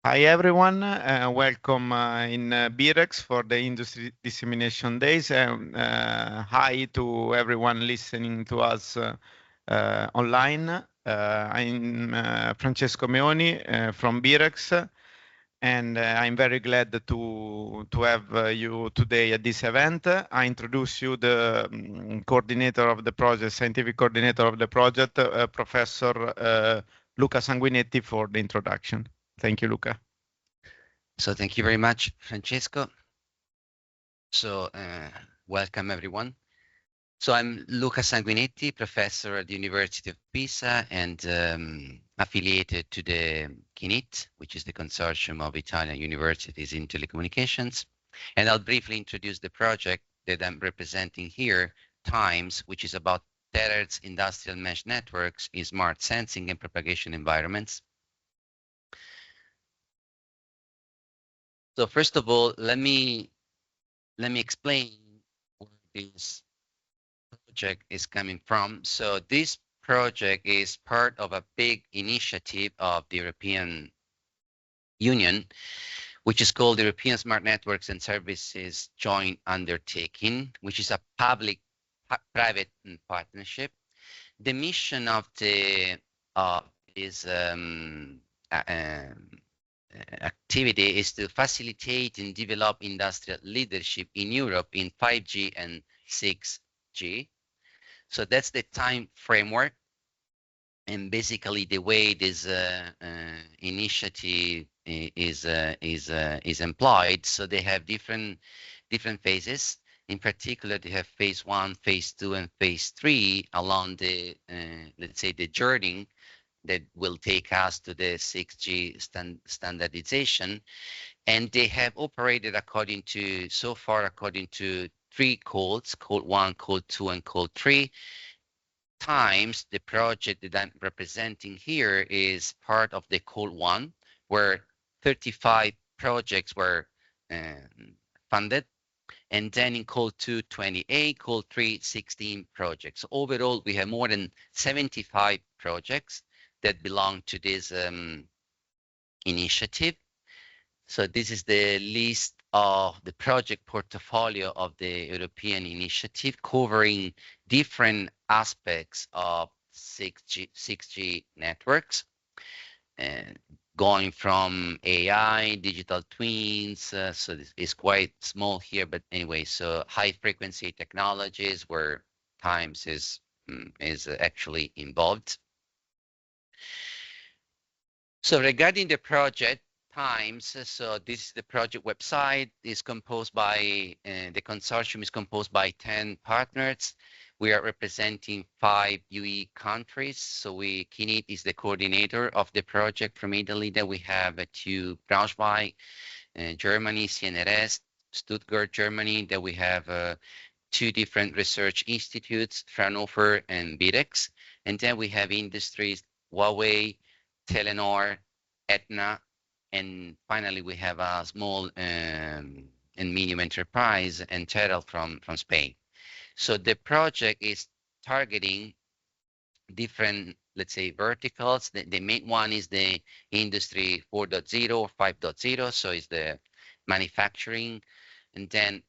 Hi everyone, welcome in BIREX for the Industry Dissemination Days. Hi to everyone listening to us online. I'm Francesco Meoni from BIREX, and I'm very glad to have you today at this event. I introduce you the coordinator of the project, scientific coordinator of the project, Professor Luca Sanguinetti, for the introduction. Thank you, Luca. So thank you very much, Francesco. So welcome everyone. So I'm Luca Sanguinetti, professor at the University of Pisa and affiliated to the CINIT, which is the consortium of Italian universities in telecommunications. And I'll briefly introduce the project that I'm representing here, TIMES, which is about THz Industrial Mesh Networks in smart sensing and propagation environments. So first of all, let me explain where this project is coming from. So this project is part of a big initiative of the European Union, which is called the European Smart Networks and Services Joint Undertaking, which is a public-private partnership. The mission of the activity is to facilitate and develop industrial leadership in Europe in 5G and 6G. So that's the time framework. And basically the way this initiative is employed. So they have different phases. In particular, they have phase 1, phase 2, and phase 3 along the, let's say, the journey that will take us to the 6G standardization. And they have operated according to, so far, according to 3 codes, code 1, code 2, and code 3. TIMES, the project that I'm representing here, is part of the code 1, where 35 projects were funded. And then in code 2, 28, code 3, 16 projects. So overall, we have more than 75 projects that belong to this initiative. So this is the list of the project portfolio of the European initiative, covering different aspects of 6G networks, going from AI, digital twins. So this is quite small here, but anyway, so high frequency technologies where TIMES is actually involved. So regarding the project TIMES, so this is the project website, is composed by, the consortium is composed by 10 partners. We are representing 5 UE countries. So CINIT is the coordinator of the project from Italy. Then we have 2 Braunschweig, Germany, CNRS, Stuttgart, Germany. Then we have 2 different research institutes, Fraunhofer and BIREX. And then we have industries, Huawei, Telenor, Etna, and finally we have a small and medium enterprise, and Terrell from Spain. So the project is targeting different, let's say, verticals. The main one is the industry 4.0 or 5.0, so it's the manufacturing, and then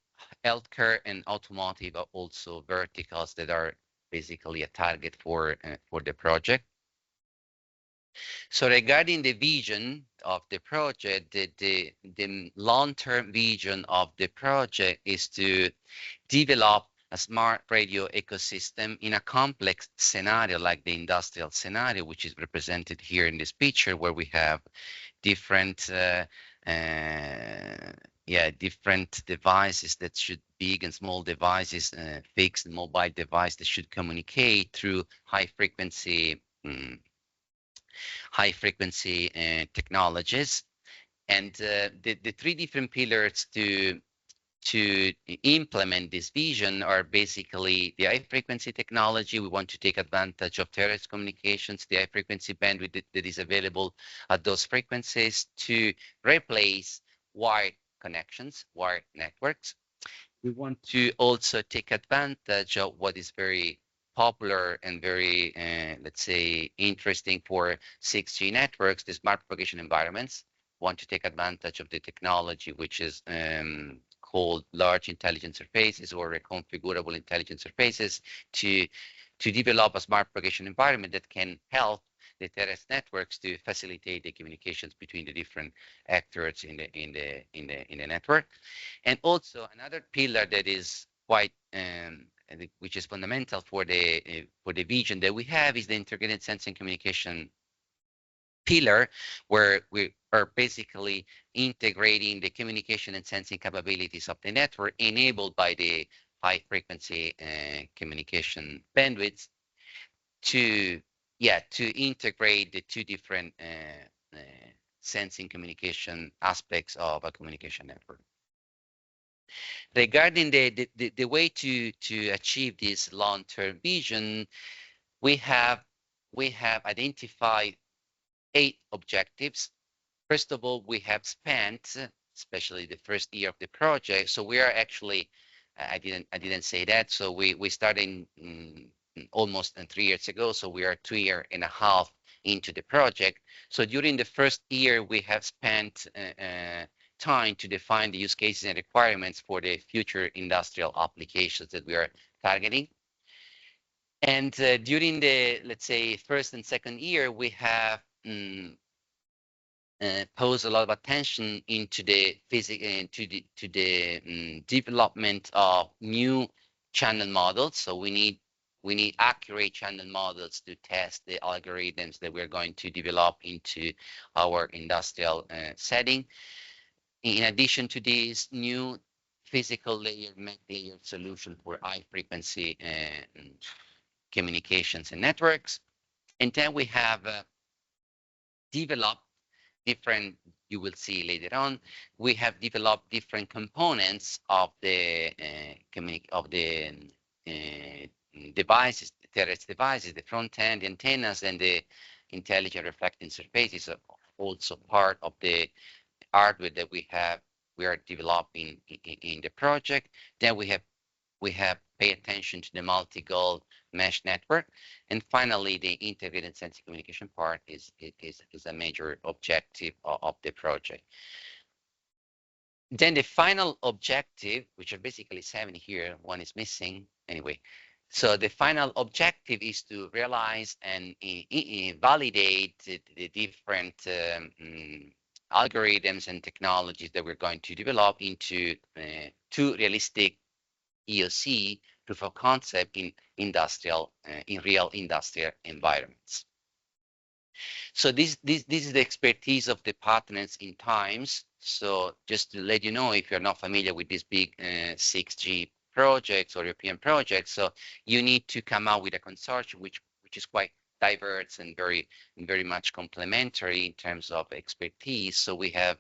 healthcare and automotive are also verticals that are basically a target for the project. So regarding the vision of the project, the long-term vision of the project is to develop a smart radio ecosystem in a complex scenario like the industrial scenario, which is represented here in this picture, where we have different different devices that should, big and small devices, fixed and mobile device that should communicate through high frequency technologies. And the 3 different pillars to implement this vision are basically the high frequency technology. We want to take advantage of terrestrial communications, the high frequency bandwidth that is available at those frequencies, to replace wired connections, wired networks. We want to also take advantage of what is very popular and very, let's say, interesting for 6G networks, the smart propagation environments, want to take advantage of the technology, which is called large intelligent surfaces or reconfigurable intelligent surfaces, to develop a smart propagation environment that can help the THz networks to facilitate the communications between the different actors in the network. And also another pillar that is quite which is fundamental for the vision that we have is the integrated sensing communication pillar, where we are basically integrating the communication and sensing capabilities of the network enabled by the high frequency communication bandwidths to integrate the two different sensing communication aspects of a communication network. Regarding the way to achieve this long-term vision, we have identified 8 objectives. First of all, we have spent, especially the first year of the project. So we are actually, I didn't say that. So we started almost 3 years ago. So we are 2.5 years into the project. So during the first year, we have spent time to define the use cases and requirements for the future industrial applications that we are targeting. And during the, let's say, first and second year, we have posed a lot of attention into the development of new channel models. So we need accurate channel models to test the algorithms that we're going to develop into our industrial setting. In addition to this, new physical layer, MEC layer solution for high frequency communications and networks. And then we have developed different, you will see later on, we have developed different components of the devices, the THz devices, the front end, the antennas, and the intelligent reflecting surfaces are also part of the hardware that we are developing in the project. Then we have paid attention to the multi-goal mesh network, and finally the integrated sensing communication part is a major objective of the project. Then the final objective, which are basically 7 here, one is missing anyway. So the final objective is to realize and validate the different algorithms and technologies that we're going to develop into 2 realistic EOC proof of concept in real industrial environments. So this is the expertise of the partners in TIMES. So just to let you know, if you're not familiar with these big 6G projects or European projects, so you need to come out with a consortium which is quite diverse and very much complementary in terms of expertise. So we have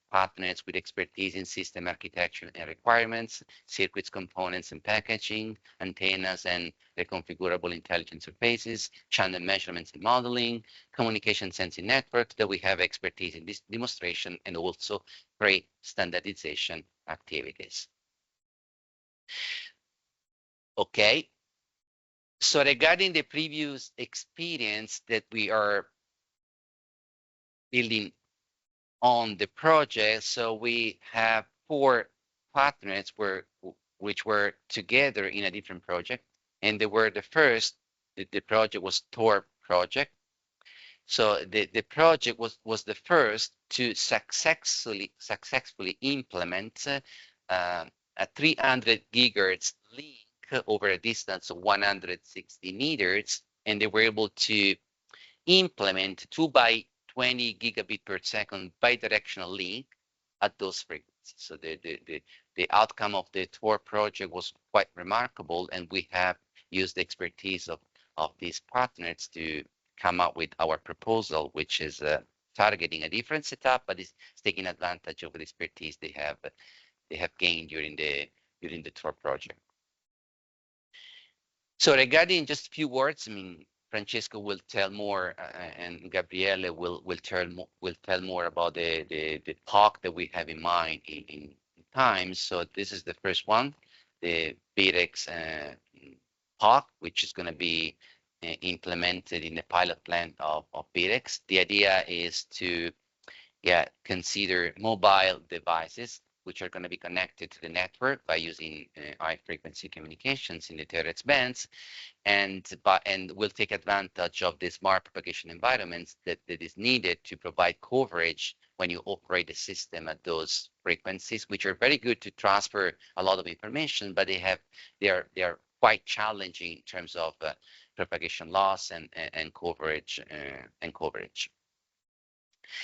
partners with expertise in system architecture and requirements, circuits, components and packaging, antennas and reconfigurable intelligent surfaces, channel measurements and modeling, communication sensing networks that we have expertise in this demonstration, and also pre-standardization activities. Okay. So regarding the previous experience that we are building on the project, so we have 4 partners which were together in a different project, and they were the first. The project was TOR project. So the project was the first to successfully implement a 300 gigahertz link over a distance of 160 meters, and they were able to implement 2 by 20 gigabit per second bidirectional link at those frequencies. So the outcome of the TOR project was quite remarkable, and we have used the expertise of these partners to come up with our proposal, which is targeting a different setup, but is taking advantage of the expertise they have gained during the TOR project. So regarding just a few words, I mean, Francesco will tell more, and Gabriele will tell more about the talk that we have in mind in TIMES. So this is the first one, the BIREX talk, which is going to be implemented in the pilot plant of BIREX. The idea is to consider mobile devices which are going to be connected to the network by using high frequency communications in the THz bands, and will take advantage of the smart propagation environments that is needed to provide coverage when you operate the system at those frequencies, which are very good to transfer a lot of information, but they are quite challenging in terms of propagation loss and coverage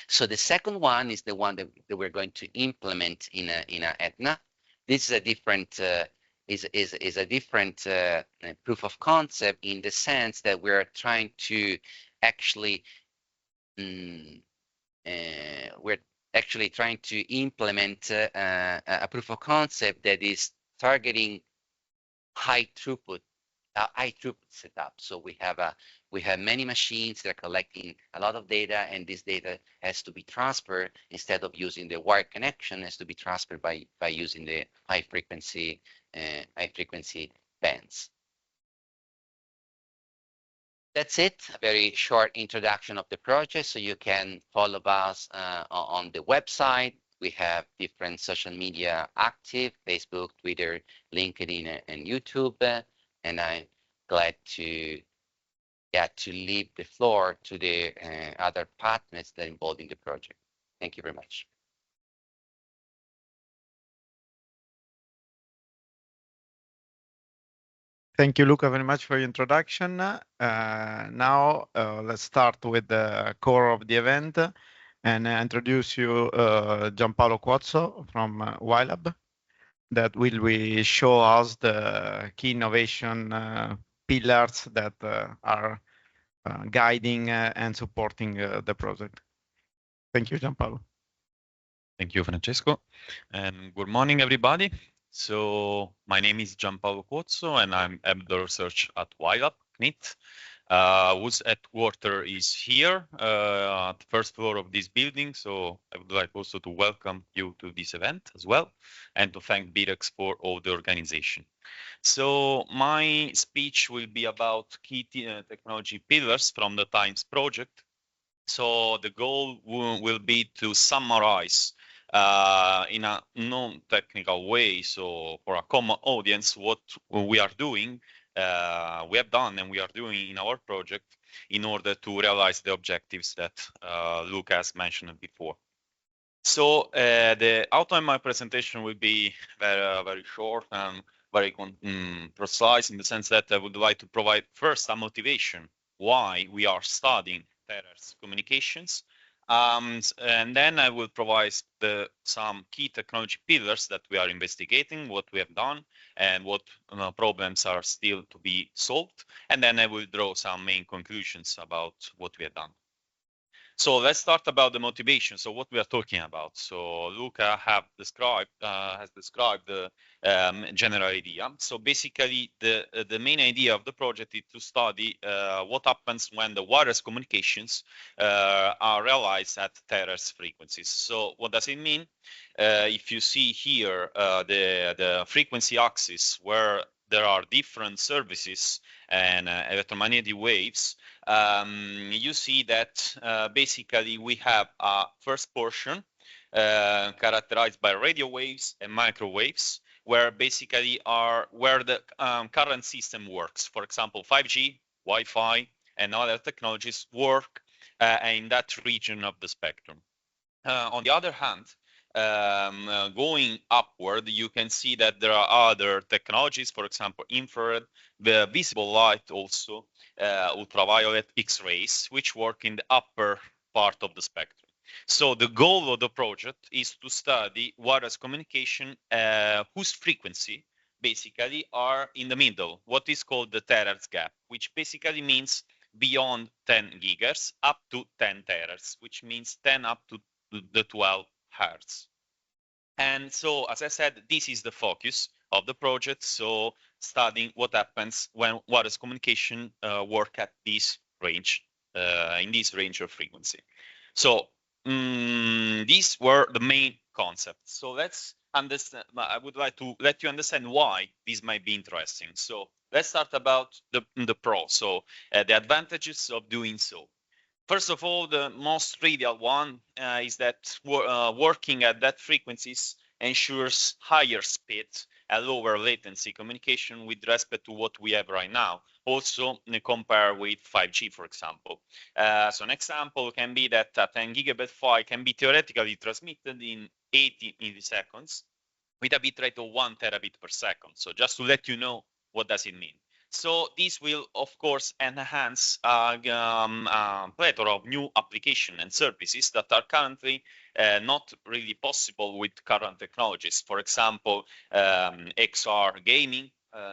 So the second one is the one that we're going to implement in a Etna. This is a different is a different proof of concept, in the sense that we're trying to actually we're actually trying to implement a proof of concept that is targeting high throughput setup. So we have many machines that are collecting a lot of data, and this data has to be transferred. Instead of using the wired connection, has to be transferred by using the high frequency bands. That's it, a very short introduction of the project. So you can follow us on the website. We have different social media active: Facebook, Twitter, LinkedIn, and YouTube. And I'm glad to leave the floor to the other partners that are involved in the project. Thank you very much. Thank you, Luca, very much for your introduction. Now, let's start with the core of the event and introduce you Giampaolo Cuozzo from YLab, that will show us the key innovation pillars that are guiding and supporting the project. Thank you, Giampaolo. Thank you, Francesco, and good morning, everybody. So my name is Giampaolo Cuozzo, and I'm head of research at YLab, CNIT, whose headquarters is here at the first floor of this building. So I would like also to welcome you to this event as well, and to thank BIREX for all the organization. So my speech will be about key technology pillars from the TIMES project. So the goal will be to summarize in a non-technical way, so for a common audience, what we are doing, we have done and we are doing in our project in order to realize the objectives that Luca has mentioned before. So the outline of my presentation will be very short and very precise, in the sense that I would like to provide first a motivation why we are studying THz communications, and then I will provide some key technology pillars that we are investigating, what we have done, and what problems are still to be solved, and then I will draw some main conclusions about what we have done. So let's start about the motivation. So what we are talking about. So Luca has described the general idea. So basically, the main idea of the project is to study what happens when the wireless communications are realized at THz frequencies. So what does it mean? If you see here the frequency axis, where there are different services and electromagnetic waves, you see that basically we have a first portion characterized by radio waves and microwaves, where basically where the current system works. For example, 5G, Wi-Fi, and other technologies work in that region of the spectrum. On the other hand, going upward, you can see that there are other technologies, for example, infrared, the visible light, also ultraviolet, X-rays, which work in the upper part of the spectrum. So the goal of the project is to study wireless communication whose frequency basically are in the middle, what is called the THz gap, which basically means beyond 10 gigahertz up to 10 terahertz, which means 10 up to the 12 hertz. And so, as I said, this is the focus of the project. So studying what happens when wireless communication work at this range, in this range of frequency. So these were the main concepts. So let's understand. I would like to let you understand why this might be interesting. So let's start about the pros. So the advantages of doing so. First of all, the most trivial one is that working at that frequencies ensures higher speed and lower latency communication with respect to what we have right now. Also, compare with 5G, for example. So an example can be that a 10 gigabit file can be theoretically transmitted in 80 milliseconds with a bitrate of 1 terabit per second. So just to let you know what does it mean. So this will, of course, enhance a plethora of new applications and services that are currently not really possible with current technologies. For example, XR gaming,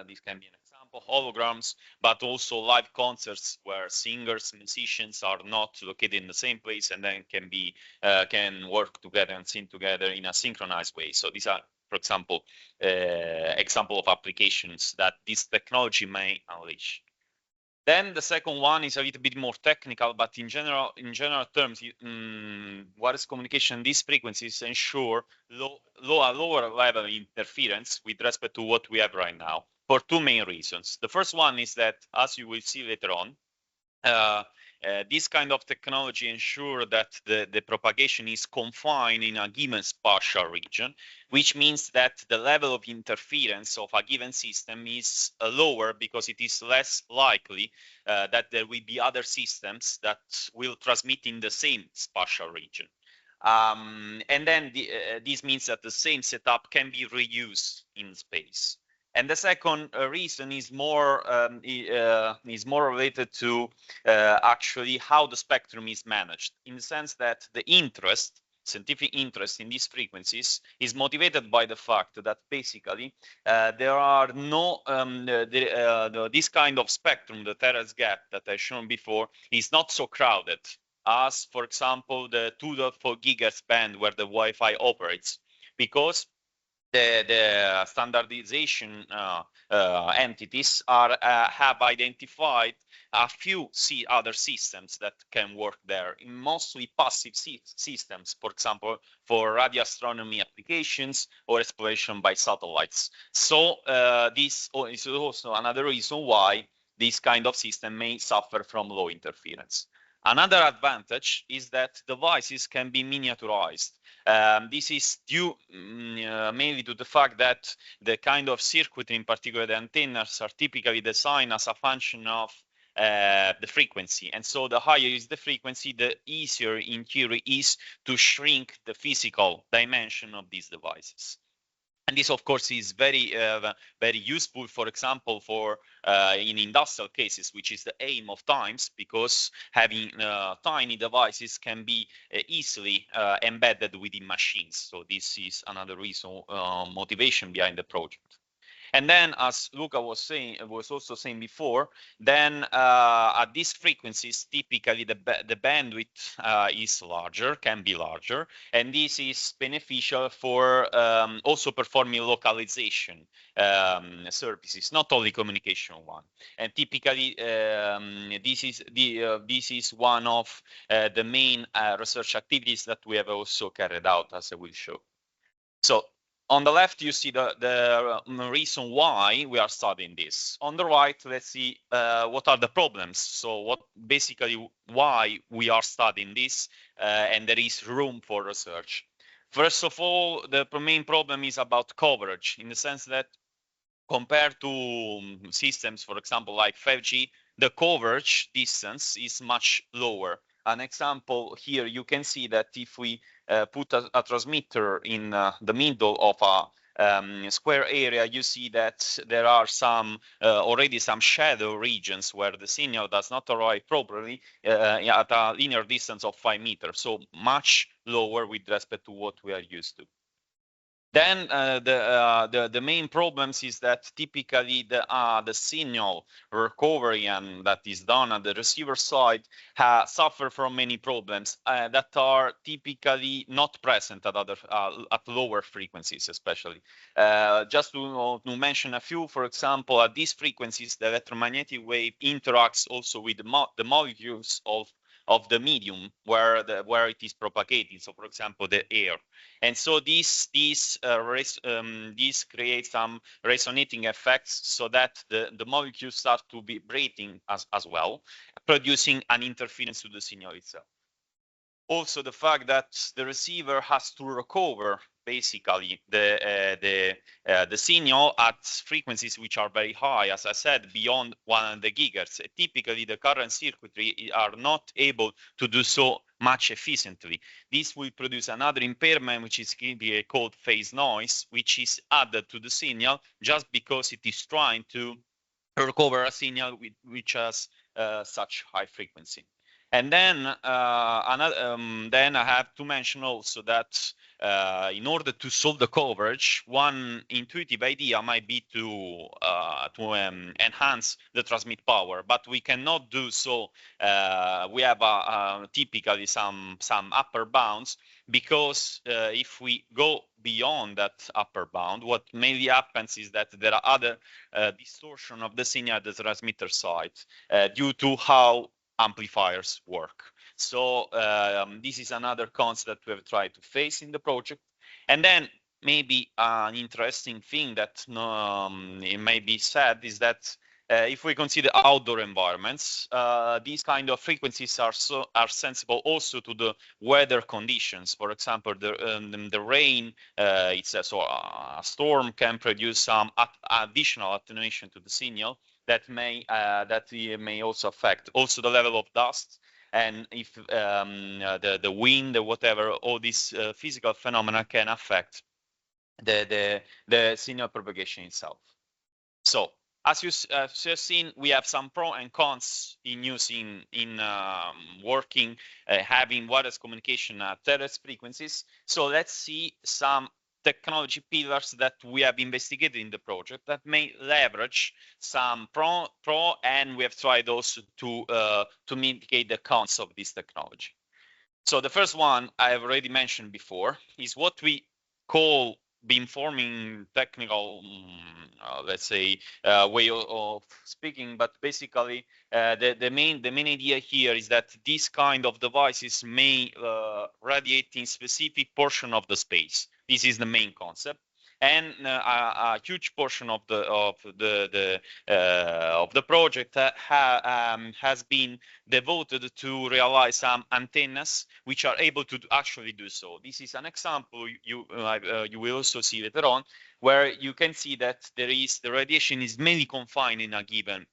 this can be an example, holograms, but also live concerts where singers, musicians are not located in the same place and then can work together and sing together in a synchronized way. So these are, for example, example of applications that this technology may unleash. Then the second one is a little bit more technical, but in general terms, wireless communication, these frequencies ensure lower level interference with respect to what we have right now for two main reasons. The first one is that, as you will see later on, this kind of technology ensure that the propagation is confined in a given spatial region, which means that the level of interference of a given system is lower because it is less likely that there will be other systems that will transmit in the same spatial region. And then this means that the same setup can be reused in space. And the second reason is more related to actually how the spectrum is managed, in the sense that the scientific interest in these frequencies is motivated by the fact that basically there are no this kind of spectrum, the THz gap that I shown before, is not so crowded as, for example, the 2.4 gigahertz band where the Wi-Fi operates, because the standardization entities have identified a few other systems that can work there, in mostly passive systems, for example, for radio astronomy applications or exploration by satellites. So this is also another reason why this kind of system may suffer from low interference. Another advantage is that devices can be miniaturized. This is due mainly to the fact that the kind of circuitry, in particular the antennas, are typically designed as a function of the frequency. And so the higher is the frequency, the easier in theory is to shrink the physical dimension of these devices. And this, of course, is very useful, for example, for in industrial cases, which is the aim of TIMES, because having tiny devices can be easily embedded within machines. So this is another reason, motivation behind the project. And then, as Luca was also saying before, then at these frequencies, typically the bandwidth is larger, can be larger, and this is beneficial for also performing localization services, not only communication one. And typically, this is one of the main research activities that we have also carried out, as I will show. So on the left, you see the reason why we are studying this. On the right, let's see what are the problems. So what basically why we are studying this, and there is room for research. First of all, the main problem is about coverage, in the sense that compared to systems, for example, like 5G, the coverage distance is much lower. An example here, you can see that if we put a transmitter in the middle of a square area, you see that there are already some shadow regions where the signal does not arrive properly at a linear distance of 5 meters, so much lower with respect to what we are used to. Then the main problems is that typically the signal recovery and that is done at the receiver side suffer from many problems that are typically not present at lower frequencies, especially. Just to mention a few, for example, at these frequencies, the electromagnetic wave interacts also with the molecules of of the medium where it is propagating. So, for example, the air. And so this creates some resonating effects, so that the molecules start to be vibrating as well, producing an interference to the signal itself. Also, the fact that the receiver has to recover basically the signal at frequencies which are very high, as I said, beyond 100 gigahertz. Typically, the current circuitry are not able to do so much efficiently. This will produce another impairment, which is called phase noise, which is added to the signal just because it is trying to recover a signal which has such high frequency. And then then I have to mention also that in order to solve the coverage, one intuitive idea might be to enhance the transmit power, but we cannot do so. We have typically some upper bounds, because if we go beyond that upper bound, what mainly happens is that there are other distortion of the signal at the transmitter side due to how amplifiers work. So this is another concept we have tried to face in the project. And then maybe an interesting thing that it may be said is that if we consider outdoor environments, these kind of frequencies are sensible also to the weather conditions. For example, the rain, so a storm can produce some additional attenuation to the signal that may also affect also the level of dust, and if the wind or whatever, all these physical phenomena can affect the signal propagation itself. So as you have seen, we have some pros and cons in using working having wireless communication at THz frequencies. So let's see some technology pillars that we have investigated in the project that may leverage some pro, and we have tried also to mitigate the cons of this technology. So the first one I have already mentioned before is what we call beamforming technical, let's say, way of speaking, but basically the main idea here is that this kind of devices may radiate in specific portion of the space. This is the main concept, and a huge portion of the project has been devoted to realize some antennas which are able to actually do so. This is an example you will also see later on, where you can see that the radiation is mainly confined in a given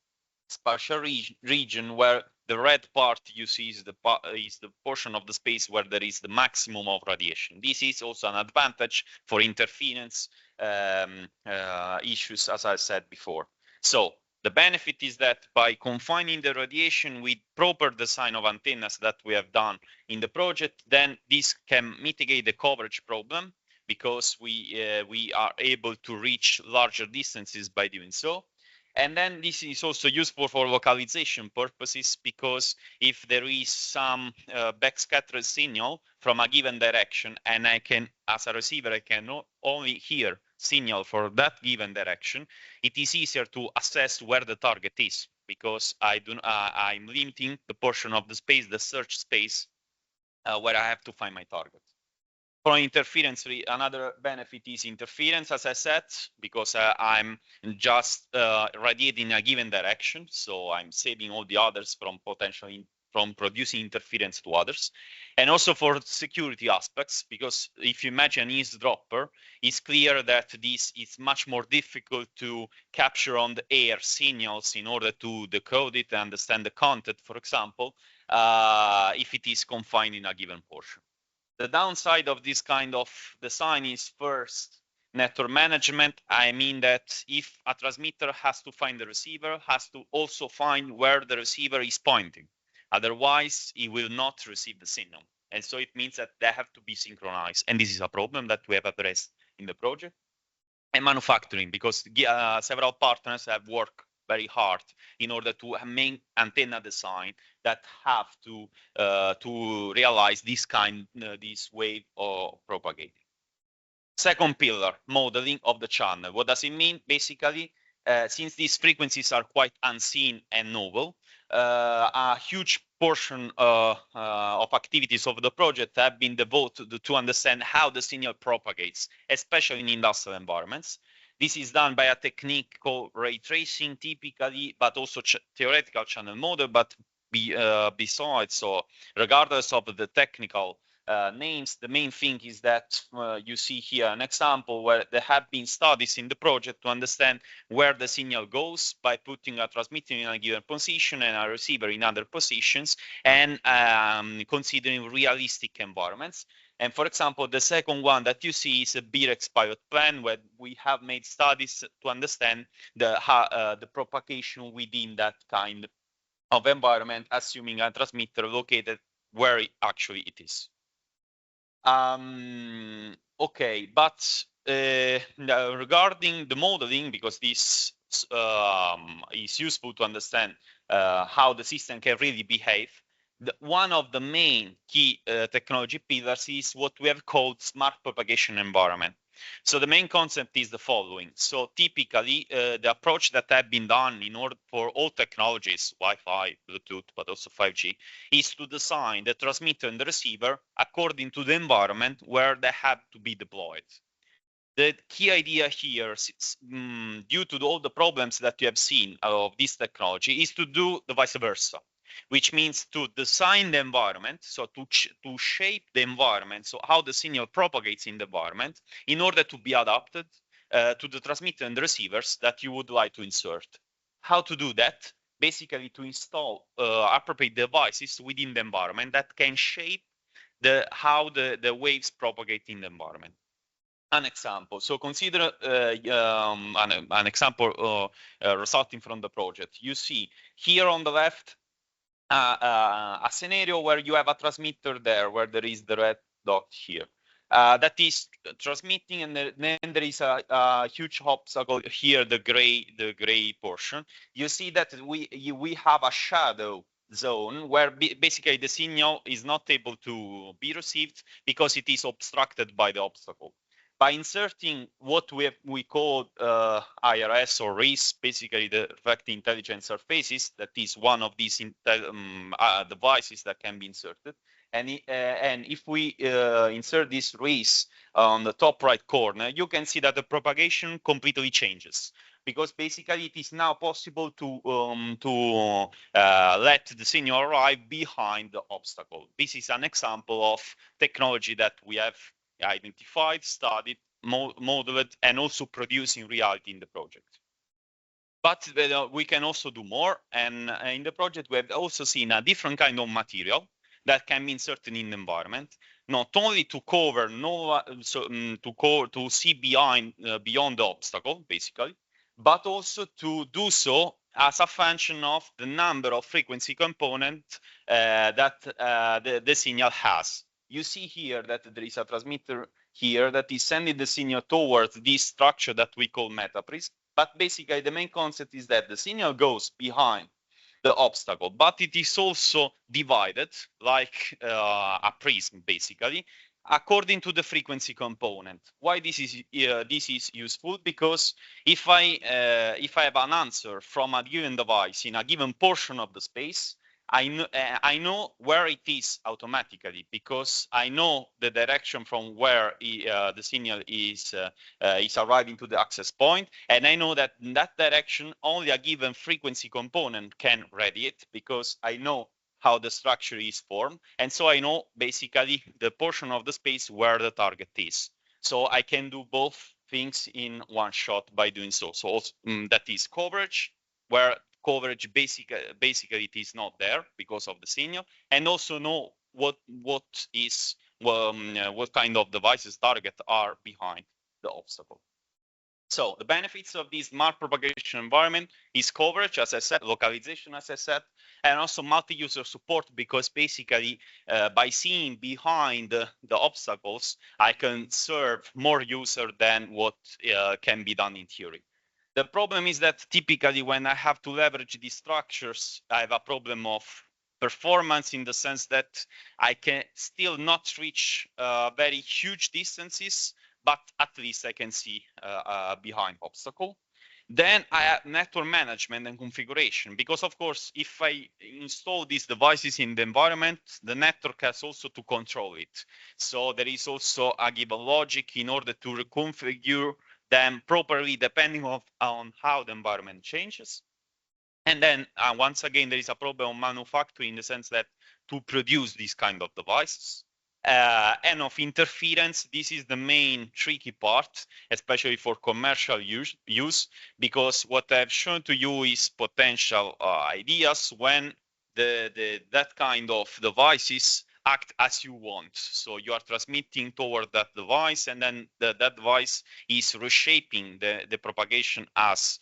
spatial region, where the red part you see is the portion of the space where there is the maximum of radiation. This is also an advantage for interference issues, as I said before. So the benefit is that by confining the radiation with proper design of antennas that we have done in the project, then this can mitigate the coverage problem, because we are able to reach larger distances by doing so. And then this is also useful for localization purposes, because if there is some backscattered signal from a given direction, and I can, as a receiver, I can not only hear signal for that given direction, it is easier to assess where the target is, because I'm limiting the portion of the space, the search space, where I have to find my target. For interference, another benefit is interference, as I said, because I'm just radiating a given direction, so I'm saving all the others from producing interference to others. And also for security aspects, because if you imagine an eavesdropper, it's clear that this is much more difficult to capture on the air signals in order to decode it and understand the content, for example, if it is confined in a given portion. The downside of this kind of design is, first, network management. I mean that if a transmitter has to find the receiver, has to also find where the receiver is pointing. Otherwise, it will not receive the signal. And so it means that they have to be synchronized. And this is a problem that we have addressed in the project. And manufacturing, because several partners have worked very hard in order to make antenna design that have to realize this way of propagating. Second pillar, modeling of the channel. What does it mean? Basically, since these frequencies are quite unseen and novel, a huge portion of activities of the project have been devoted to understand how the signal propagates, especially in industrial environments. This is done by a technique called ray tracing, typically, but also theoretical channel model. But besides, so regardless of the technical names, the main thing is that you see here an example where there have been studies in the project to understand where the signal goes by putting a transmitter in a given position and a receiver in other positions, and considering realistic environments. And for example, the second one that you see is a BIREX pilot plan, where we have made studies to understand the propagation within that kind of environment, assuming a transmitter located where actually it is. Okay, but regarding the modeling, because this is useful to understand how the system can really behave, one of the main key technology pillars is what we have called smart propagation environment. So the main concept is the following. So typically, the approach that have been done in order for all technologies, Wi-Fi, Bluetooth, but also 5G, is to design the transmitter and the receiver according to the environment where they have to be deployed. The key idea here, due to all the problems that you have seen of this technology, is to do the vice versa, which means to design the environment, so to shape the environment, so how the signal propagates in the environment, in order to be adapted to the transmitter and the receivers that you would like to insert. How to do that? Basically, to install appropriate devices within the environment that can shape how the waves propagate in the environment. An example. So consider an example resulting from the project. You see here on the left a scenario where you have a transmitter there, where there is the red dot here. That is transmitting, and then there is a huge obstacle here, the gray portion. You see that we have a shadow zone where basically the signal is not able to be received because it is obstructed by the obstacle. By inserting what we call IRS or RIS, basically the reflecting intelligent surfaces, that is one of these devices that can be inserted. And if we insert this RIS on the top right corner, you can see that the propagation completely changes, because basically it is now possible to let the signal arrive behind the obstacle. This is an example of technology that we have identified, studied, modeled, and also produced in reality in the project. But we can also do more, and in the project we have also seen a different kind of material that can be inserted in the environment, not only to cover to see beyond the obstacle, basically, but also to do so as a function of the number of frequency components that the signal has. You see here that there is a transmitter here that is sending the signal towards this structure that we call metaprism. But basically, the main concept is that the signal goes behind the obstacle, but it is also divided like a prism, basically, according to the frequency component. Why this is useful? Because if I have an answer from a given device in a given portion of the space, I know where it is automatically, because I know the direction from where the signal is arriving to the access point, and I know that in that direction only a given frequency component can radiate, because I know how the structure is formed, and so I know basically the portion of the space where the target is. So I can do both things in one shot by doing so. So that is coverage, where coverage basically it is not there because of the signal, and also know what kind of devices target are behind the obstacle. So the benefits of this smart propagation environment is coverage, as I said, localization, as I said, and also multi-user support, because basically by seeing behind the obstacles, I can serve more users than what can be done in theory. The problem is that typically when I have to leverage these structures, I have a problem of performance, in the sense that I can still not reach very huge distances, but at least I can see behind obstacle. Then I have network management and configuration, because of course, if I install these devices in the environment, the network has also to control it. So there is also a given logic in order to reconfigure them properly depending on how the environment changes. And then once again, there is a problem of manufacturing in the sense that to produce these kind of devices. And of interference, this is the main tricky part, especially for commercial use, because what I've shown to you is potential ideas when that kind of devices act as you want. So you are transmitting toward that device, and then that device is reshaping the propagation as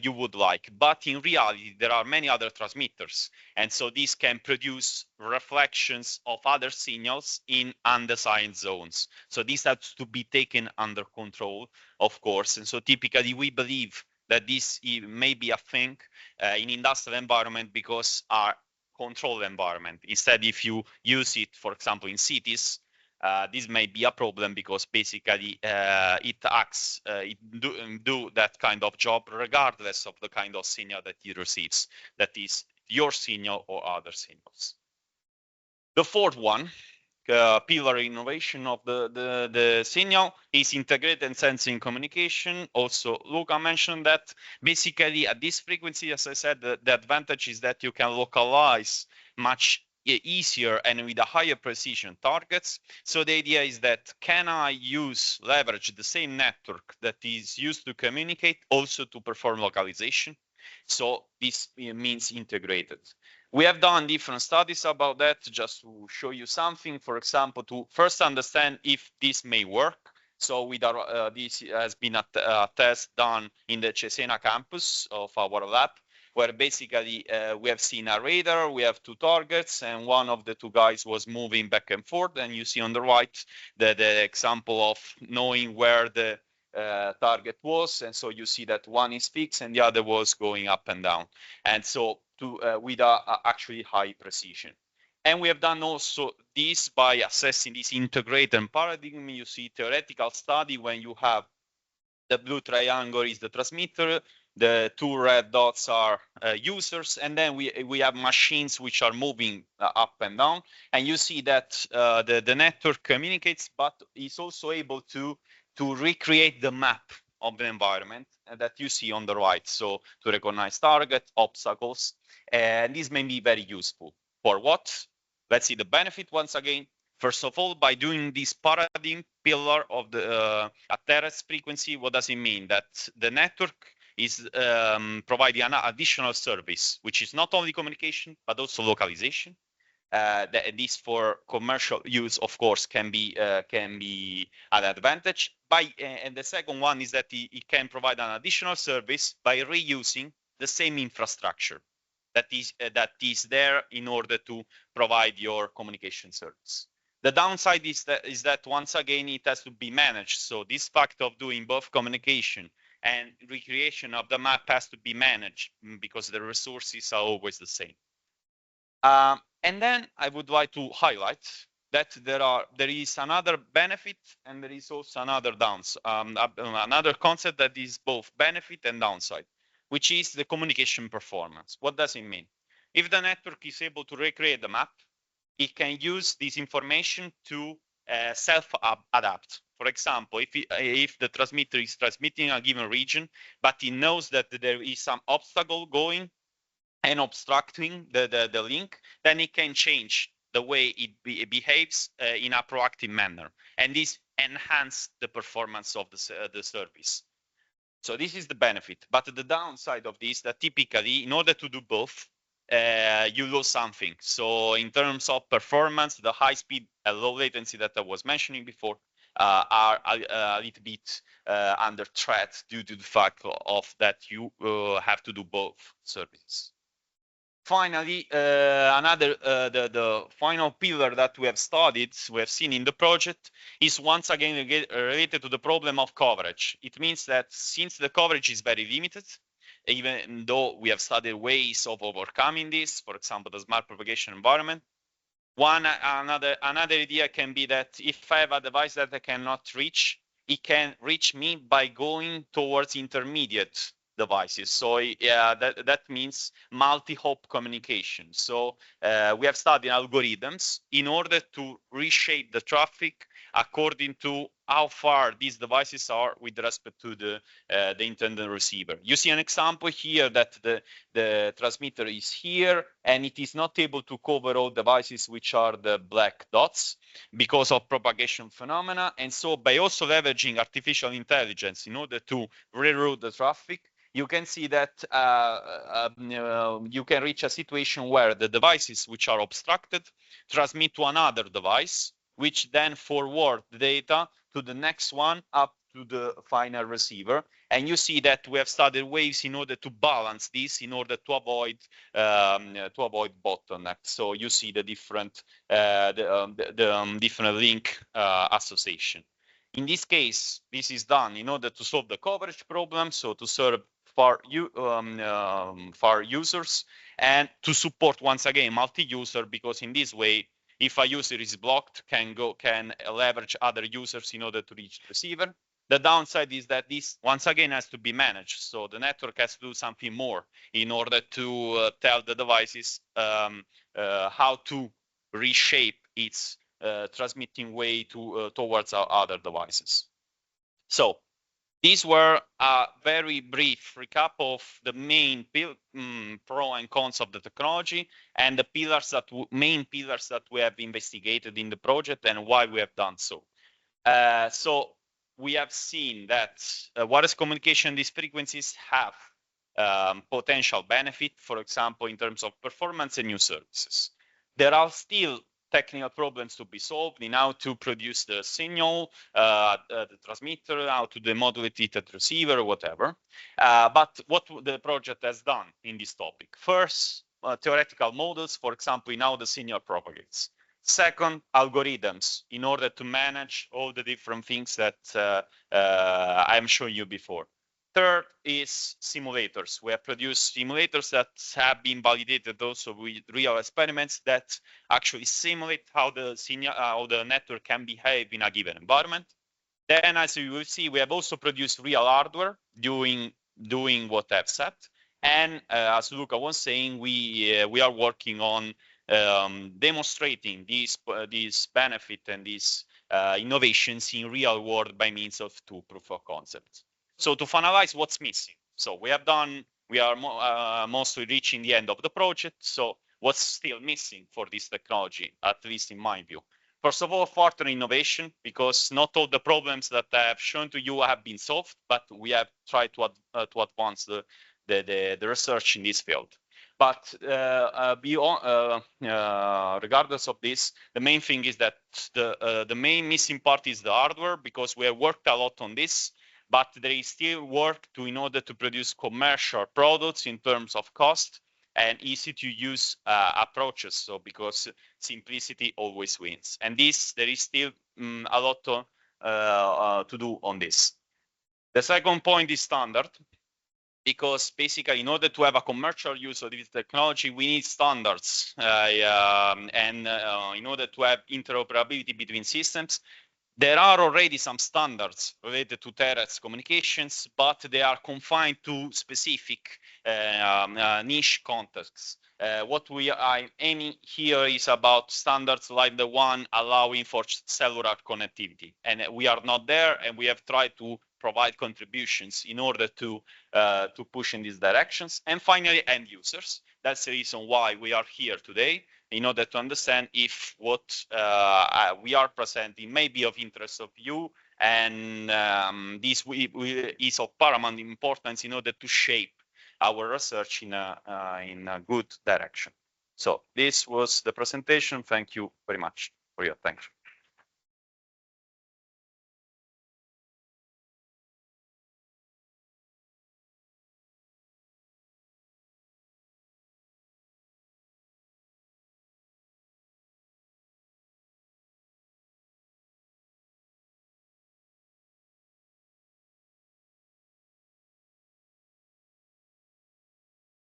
you would like. But in reality, there are many other transmitters. And so this can produce reflections of other signals in undefined zones. So this has to be taken under control, of course. And so typically we believe that this may be a thing in industrial environment because our controlled environment. Instead, if you use it, for example, in cities, this may be a problem because basically it acts, it do that kind of job regardless of the kind of signal that it receives, that is your signal or other signals. The fourth one, pillar innovation of the signal is integrated sensing communication. Also, Luca mentioned that basically at this frequency, as I said, the advantage is that you can localize much easier and with a higher precision targets. So the idea is that can I leverage the same network that is used to communicate also to perform localization? So this means integrated. We have done different studies about that, just to show you something. For example, to first understand if this may work. So with our, this has been a test done in the Cesena campus of our lab, where basically we have seen a radar, we have two targets, and one of the two guys was moving back and forth. And you see on the right the example of knowing where the target was, and so you see that one is fixed and the other was going up and down, and so with actually high precision. And we have done also this by assessing this integrated paradigm. You see theoretical study when you have the blue triangle is the transmitter, the two red dots are users, and then we have machines which are moving up and down, and you see that the network communicates, but is also able to recreate the map of the environment that you see on the right. So to recognize target, obstacles, and this may be very useful. For what? Let's see the benefit once again. First of all, by doing this paradigm pillar of the at THz frequency, what does it mean? That the network is providing an additional service, which is not only communication, but also localization. This for commercial use, of course, can be an advantage. And the second one is that it can provide an additional service by reusing the same infrastructure that is there in order to provide your communication service. The downside is that once again it has to be managed. So this fact of doing both communication and recreation of the map has to be managed because the resources are always the same. And then I would like to highlight that there is another benefit and there is also another another concept that is both benefit and downside, which is the communication performance. What does it mean? If the network is able to recreate the map, it can use this information to self-adapt. For example, if the transmitter is transmitting a given region, but it knows that there is some obstacle going and obstructing the link, then it can change the way it behaves in a proactive manner. And this enhances the performance of the service. So this is the benefit. But the downside of this, that typically, in order to do both, you lose something. So in terms of performance, the high speed and low latency that I was mentioning before are a little bit under threat due to the fact of that you have to do both services. Finally, the final pillar that we have studied, we have seen in the project, is once again related to the problem of coverage. It means that since the coverage is very limited, even though we have studied ways of overcoming this, for example, the smart propagation environment, another idea can be that if I have a device that I cannot reach, it can reach me by going towards intermediate devices. So yeah, that means multi-hop communication. So we have studied algorithms in order to reshape the traffic according to how far these devices are with respect to the intended receiver. You see an example here that the transmitter is here and it is not able to cover all devices which are the black dots because of propagation phenomena. And so by also leveraging artificial intelligence in order to reroute the traffic, you can see that you can reach a situation where the devices which are obstructed transmit to another device, which then forward the data to the next one up to the final receiver. And you see that we have studied waves in order to balance this, in order to avoid bottlenecks. So you see the different different link association. In this case, this is done in order to solve the coverage problem, so to serve far users and to support once again multi-user, because in this way, if a user is blocked, can leverage other users in order to reach the receiver. The downside is that this once again has to be managed, so the network has to do something more in order to tell the devices how to reshape its transmitting way towards our other devices. So these were a very brief recap of the main pro and cons of the technology and the main pillars that we have investigated in the project and why we have done so. So we have seen that wireless communication, these frequencies have potential benefit, for example, in terms of performance and new services. There are still technical problems to be solved in how to produce the signal, the transmitter, how to demodulate it at the receiver, whatever. But what the project has done in this topic: first, theoretical models, for example, in how the signal propagates. Second, algorithms in order to manage all the different things that I'm showing you before. Third is simulators. We have produced simulators that have been validated also with real experiments that actually simulate how the network can behave in a given environment. Then, as you will see, we have also produced real hardware doing what I've said. And as Luca was saying, we are working on demonstrating these benefit and these innovations in real world by means of two proof of concepts. So to finalize, what's missing? So we are mostly reaching the end of the project. So what's still missing for this technology, at least in my view? First of all, further innovation, because not all the problems that I have shown to you have been solved, but we have tried to advance the research in this field. But regardless of this, the main thing is that the main missing part is the hardware, because we have worked a lot on this, but there is still work in order to produce commercial products in terms of cost and easy to use approaches. So because simplicity always wins, and there is still a lot to do on this. The second point is standard, because basically in order to have a commercial use of this technology, we need standards, and in order to have interoperability between systems. There are already some standards related to THz communications, but they are confined to specific niche contexts. What we are aiming here is about standards like the one allowing for cellular connectivity. And we are not there, and we have tried to provide contributions in order to push in these directions. And finally, end users. That's the reason why we are here today, in order to understand if what we are presenting may be of interest of you, and this is of paramount importance in order to shape our research in a good direction. So this was the presentation. Thank you very much for your attention.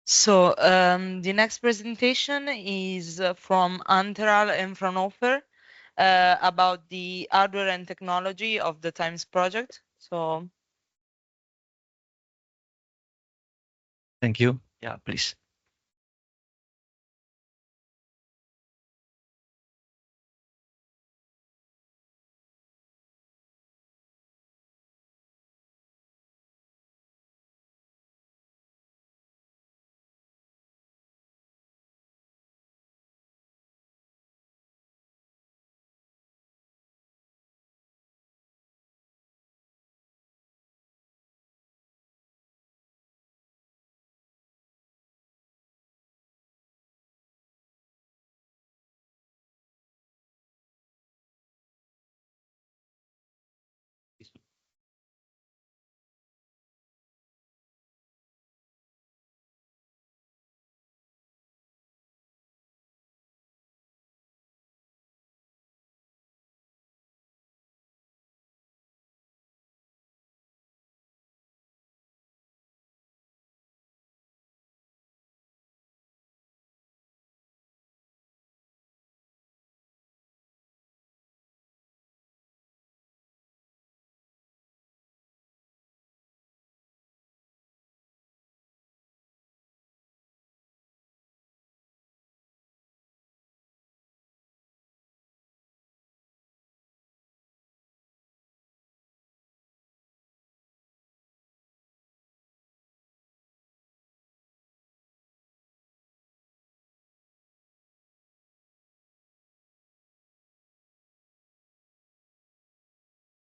So the next presentation is from Anteral and Fraunhofer about the hardware and technology of the TIMES project. So Thank you. Yeah, please.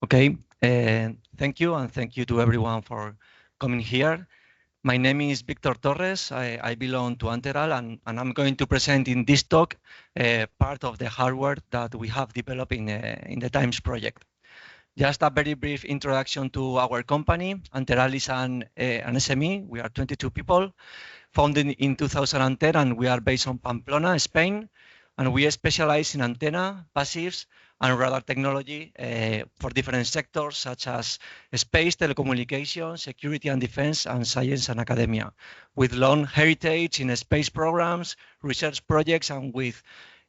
Okay, thank you, and thank you to everyone for coming here. My name is Victor Torres. I belong to Anteral, and I'm going to present in this talk part of the hardware that we have developed in the TIMES project. Just a very brief introduction to our company. Anteral is an SME. We are 22 people, founded in 2010, and we are based on Pamplona, Spain. And we specialize in antenna, passives, and radar technology for different sectors such as space, telecommunications, security and defense, and science and academia, with long heritage in space programs, research projects, and with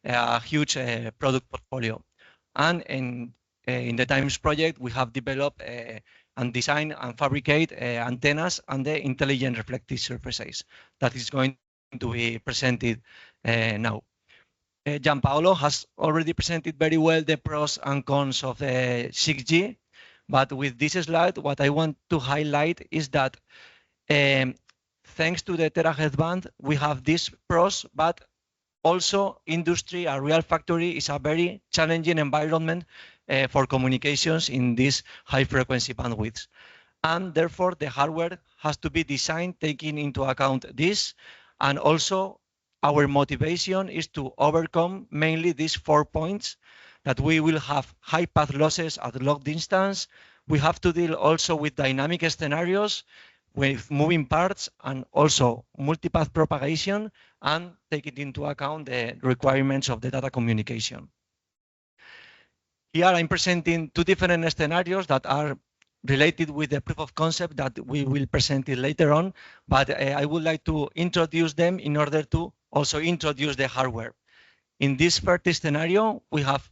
a huge product portfolio. And in the TIMES project, we have developed and designed and fabricate antennas and the intelligent reflective surfaces that is going to be presented now. Gianpaolo has already presented very well the pros and cons of 6G, but with this slide, what I want to highlight is that thanks to the THz band, we have these pros, but also industry, a real factory, is a very challenging environment for communications in these high frequency bandwidths. And therefore, the hardware has to be designed taking into account this, and also our motivation is to overcome mainly these 4 points, that we will have high path losses at long distance. We have to deal also with dynamic scenarios, with moving parts, and also multipath propagation, and taking into account the requirements of the data communication. Here I'm presenting 2 different scenarios that are related with the proof of concept that we will present it later on, but I would like to introduce them in order to also introduce the hardware. In this first scenario, we have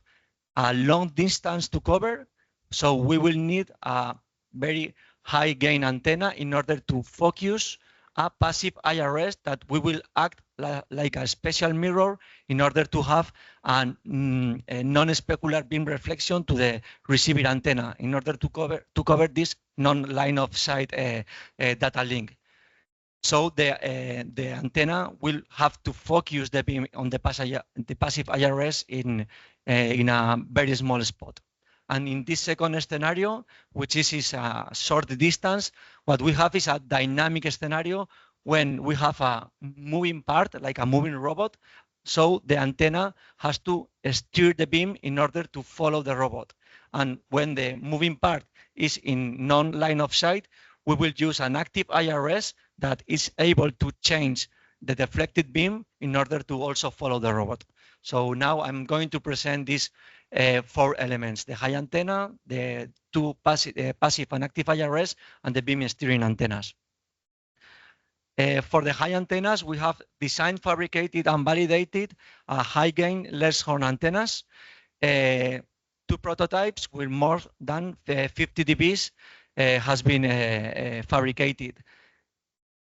a long distance to cover, so we will need a very high gain antenna in order to focus a passive IRS that we will act like a special mirror in order to have a non-specular beam reflection to the receiver antenna in order to cover this non-line of sight data link. So the antenna will have to focus the beam on the passive IRS in a very small spot. And in this second scenario, which is a short distance, what we have is a dynamic scenario when we have a moving part, like a moving robot. So the antenna has to steer the beam in order to follow the robot. And when the moving part is in non-line of sight, we will use an active IRS that is able to change the deflected beam in order to also follow the robot. So now I'm going to present these 4 elements: the high antenna, the 2 passive and active IRS, and the beam steering antennas. For the high antennas, we have designed, fabricated, and validated high gain less horn antennas. 2 prototypes with more than 50 dBs has been fabricated.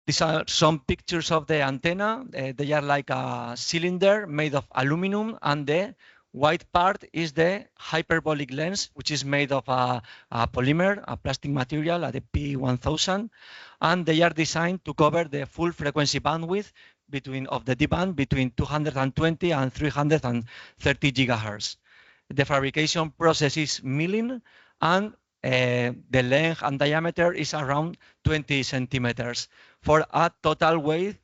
These are some pictures of the antenna. They are like a cylinder made of aluminum, and the white part is the hyperbolic lens, which is made of a polymer, a plastic material, at the P1000, and they are designed to cover the full frequency bandwidth of the D-band between 220 and 330 gigahertz. The fabrication process is milling, and the length and diameter is around 20 centimeters for a total weight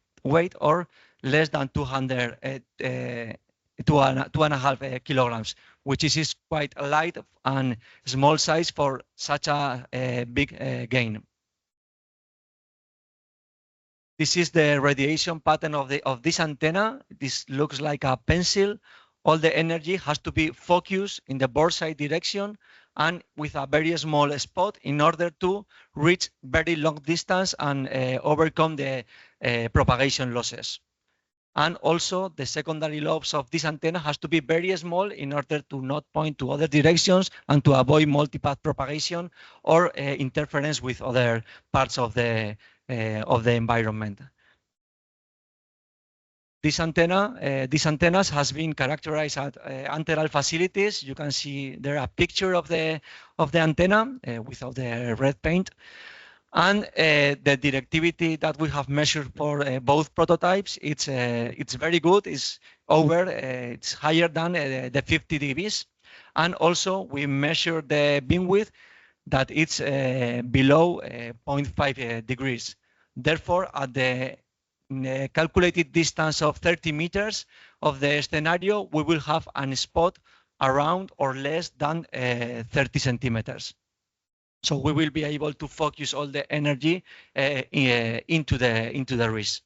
or less than 2.5 kilograms, which is quite light and small size for such a big gain. This is the radiation pattern of this antenna. This looks like a pencil. All the energy has to be focused in the broadside direction and with a very small spot in order to reach very long distance and overcome the propagation losses. And also the secondary lobes of this antenna has to be very small in order to not point to other directions and to avoid multipath propagation or interference with other parts of the environment. This antennas has been characterized at Anteral facilities. You can see there a picture of the antenna without the red paint. And the directivity that we have measured for both prototypes, it's very good. It's higher than the 50 dBs. And also we measure the beam width that it's below 0.5 degrees. Therefore, at the calculated distance of 30 meters of the scenario, we will have a spot around or less than 30 centimeters. So we will be able to focus all the energy into the wrist.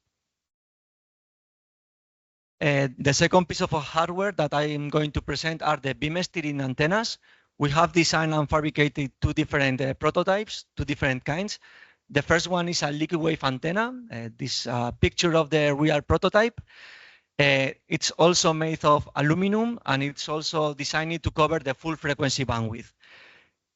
The second piece of hardware that I am going to present are the beam steering antennas. We have designed and fabricated two different prototypes, two different kinds. The first one is a liquid wave antenna. This picture of the real prototype. It's also made of aluminum, and it's also designed to cover the full frequency bandwidth.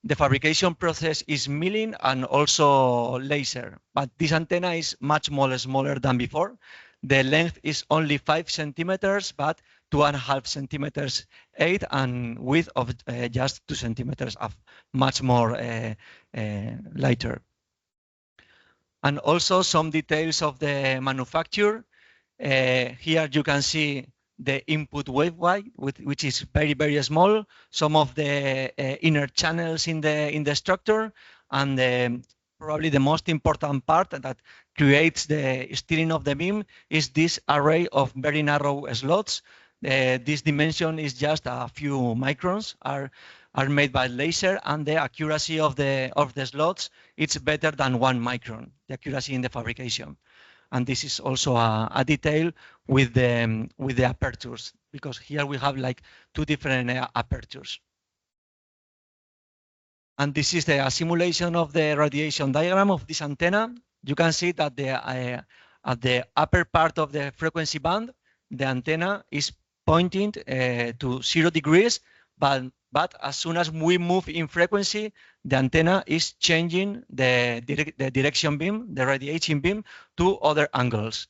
The fabrication process is milling and also laser, but this antenna is much smaller than before. The length is only 5 centimeters, but 2.5 centimeters 8, and width of just 2 centimeters, much more lighter. And also some details of the manufacture. Here you can see the input waveguide, which is very small. Some of the inner channels in the structure, and probably the most important part that creates the steering of the beam is this array of very narrow slots. This dimension is just a few microns, are made by laser, and the accuracy of the slots, it's better than 1 micron, the accuracy in the fabrication. And this is also a detail with the apertures, because here we have like 2 different apertures. And this is the simulation of the radiation diagram of this antenna. You can see that at the upper part of the frequency band, the antenna is pointing to 0 degrees, but as soon as we move in frequency, the antenna is changing the direction beam, the radiation beam, to other angles.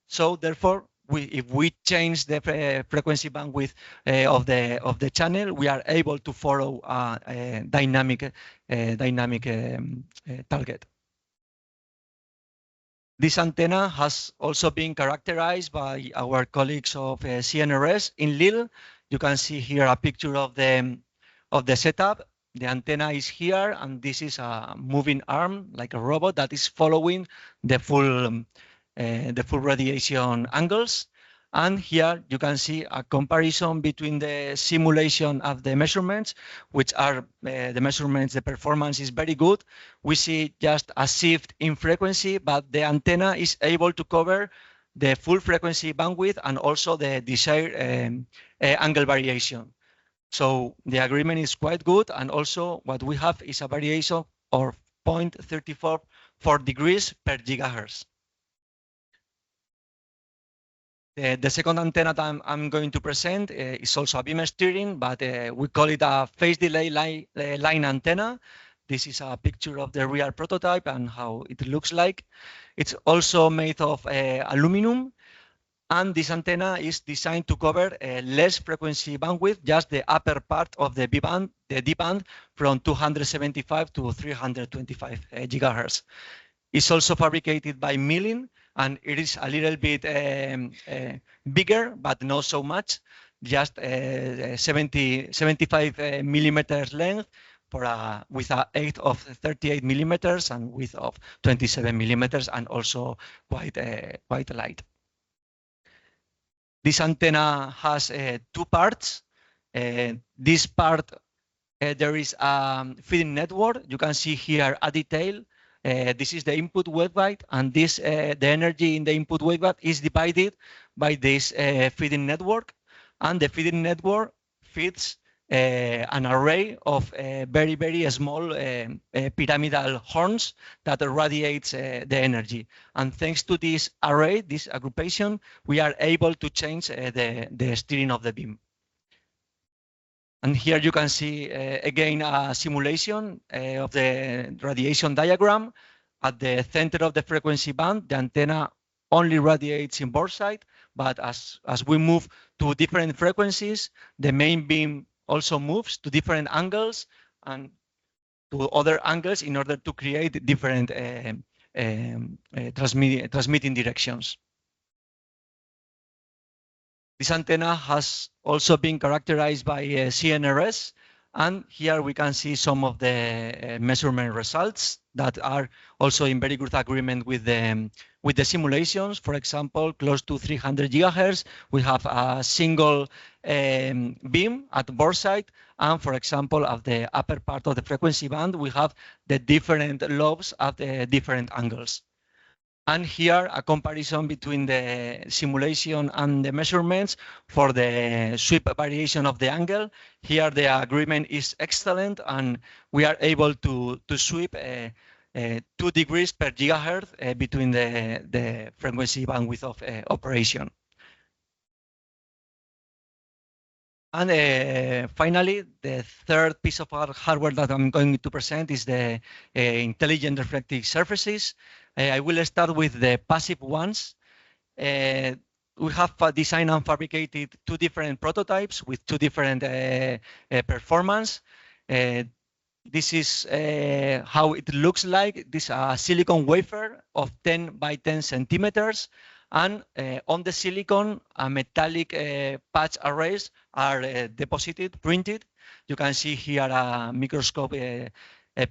So therefore, if we change the frequency bandwidth of the channel, we are able to follow a dynamic target. This antenna has also been characterized by our colleagues of CNRS in Lille. You can see here a picture of the setup. The antenna is here, and this is a moving arm, like a robot, that is following the full radiation angles. And here you can see a comparison between the simulation of the measurements, which are the measurements, the performance is very good. We see just a shift in frequency, but the antenna is able to cover the full frequency bandwidth and also the desired angle variation. So the agreement is quite good, and also what we have is a variation of 0.34 degrees per gigahertz. The second antenna that I'm going to present is also a beam steering, but we call it a phase delay line antenna. This is a picture of the real prototype and how it looks like. It's also made of aluminum, and this antenna is designed to cover less frequency bandwidth, just the upper part of the B-band, the D-band, from 275 to 325 gigahertz. It's also fabricated by milling, and it is a little bit bigger, but not so much, just 75 millimeters length with a height of 38 millimeters and width of 27 millimeters, and also quite light. This antenna has two parts. This part, there is a feeding network. You can see here a detail. This is the input waveguide, and this the energy in the input waveguide is divided by this feeding network, and the feeding network feeds an array of very, very small pyramidal horns that radiates the energy. And thanks to this array, this aggregation, we are able to change the steering of the beam. And here you can see again a simulation of the radiation diagram. At the center of the frequency band, the antenna only radiates in broadside, but as we move to different frequencies, the main beam also moves to different angles and to other angles in order to create different transmitting directions. This antenna has also been characterized by CNRS, and here we can see some of the measurement results that are also in very good agreement with the simulations. For example, close to 300 gigahertz, we have a single beam at broadside, and for example, at the upper part of the frequency band, we have the different lobes at the different angles. And here, a comparison between the simulation and the measurements for the sweep variation of the angle. Here, the agreement is excellent, and we are able to sweep 2 degrees per gigahertz between the frequency bandwidth of operation. And finally, the third piece of hardware that I'm going to present is the intelligent reflective surfaces. I will start with the passive ones. We have designed and fabricated 2 different prototypes with 2 different performance. This is how it looks like. This is a silicon wafer of 10 by 10 centimeters. And on the silicon, metallic patch arrays are deposited, printed. You can see here a microscope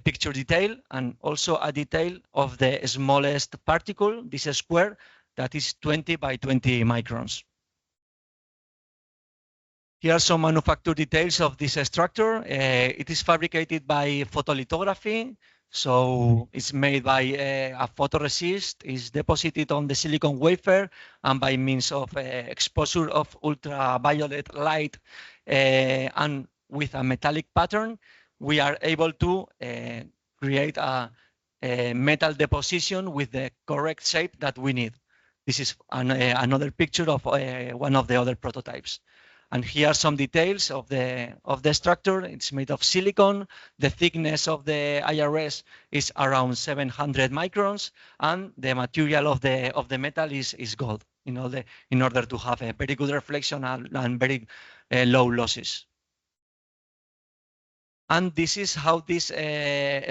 picture detail, and also a detail of the smallest particle, this square, that is 20 by 20 microns. Here are some manufacture details of this structure. It is fabricated by photolithography. So it's made by a photoresist, is deposited on the silicon wafer, and by means of exposure of ultraviolet light and with a metallic pattern, we are able to create a metal deposition with the correct shape that we need. This is another picture of one of the other prototypes. And here are some details of the structure. It's made of silicon. The thickness of the IRS is around 700 microns, and the material of the metal is gold in order to have a very good reflection and very low losses. And this is how this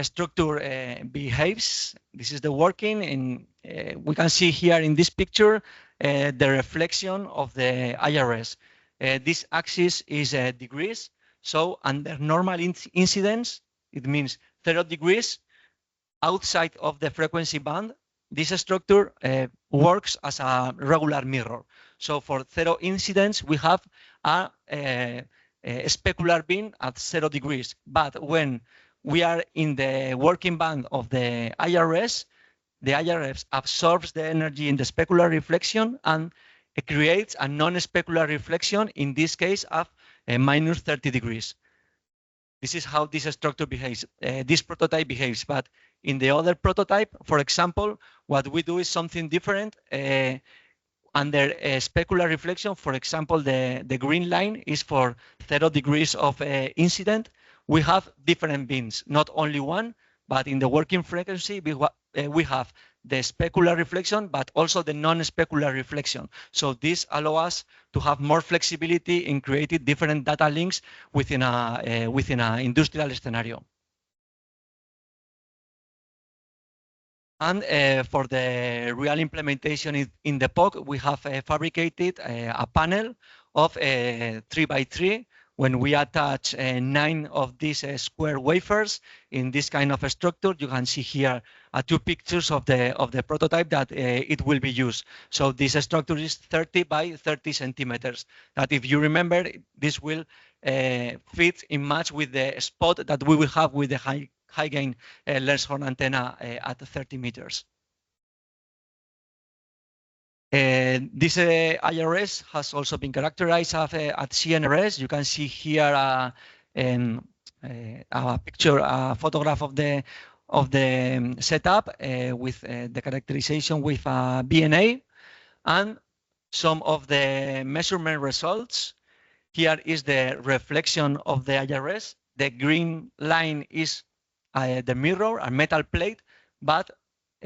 structure behaves. This is the working, and we can see here in this picture the reflection of the IRS. This axis is degrees. So under normal incidence, it means 0 degrees outside of the frequency band. This structure works as a regular mirror. So for 0 incidence, we have a specular beam at 0 degrees. But when we are in the working band of the IRS absorbs the energy in the specular reflection, and it creates a non-specular reflection, in this case of minus 30 degrees. This is how this structure behaves, this prototype behaves. But in the other prototype, for example, what we do is something different. Under a specular reflection, for example, the green line is for 0 degrees of incident. we have different beams, not only one, but in the working frequency, we have the specular reflection, but also the non-specular reflection. So this allows us to have more flexibility in creating different data links within a industrial scenario. And for the real implementation in the POC, we have fabricated a panel of 3x3. When we attach 9 of these square wafers in this kind of a structure, you can see here 2 pictures of the prototype that it will be used. So this structure is 30 by 30 centimeters. That, if you remember, this will fit in match with the spot that we will have with the high gain lens horn antenna at 30 meters. This IRS has also been characterized at CNRS. You can see here a picture, a photograph of the setup with the characterization with BNA and some of the measurement results. Here is the reflection of the IRS. The green line is the mirror, a metal plate, but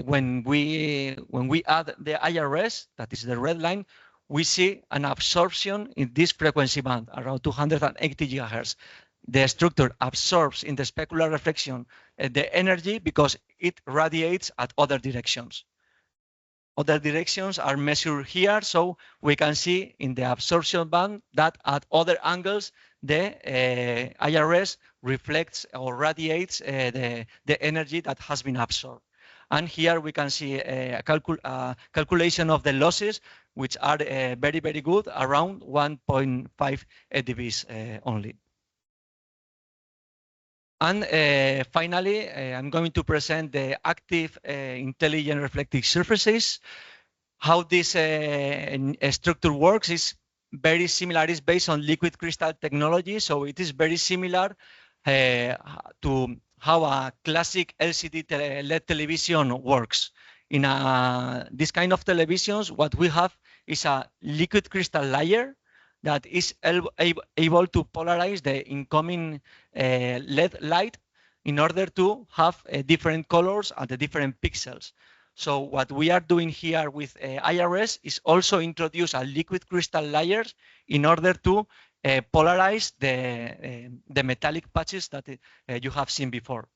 when we add the IRS, that is the red line, we see an absorption in this frequency band around 280 gigahertz. The structure absorbs in the specular reflection the energy because it radiates at other directions. Other directions are measured here, so we can see in the absorption band that at other angles the IRS reflects or radiates the energy that has been absorbed. And here we can see a calculation of the losses, which are very, very good, around 1.5 dBs only. And finally, I'm going to present the active intelligent reflective surfaces. How this structure works is very similar. It's based on liquid crystal technology, so it is very similar to how a classic LCD LED television works. In this kind of televisions, what we have is a liquid crystal layer that is able to polarize the incoming LED light in order to have different colors at the different pixels. So what we are doing here with IRS is also introduce a liquid crystal layers in order to polarize the metallic patches that you have seen before.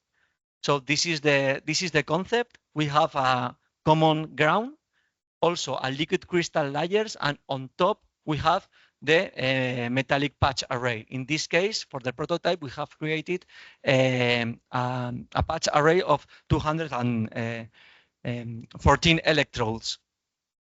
So this is the concept. We have a common ground, also a liquid crystal layers, and on top we have the metallic patch array. In this case, for the prototype, we have created a patch array of 214 electrodes.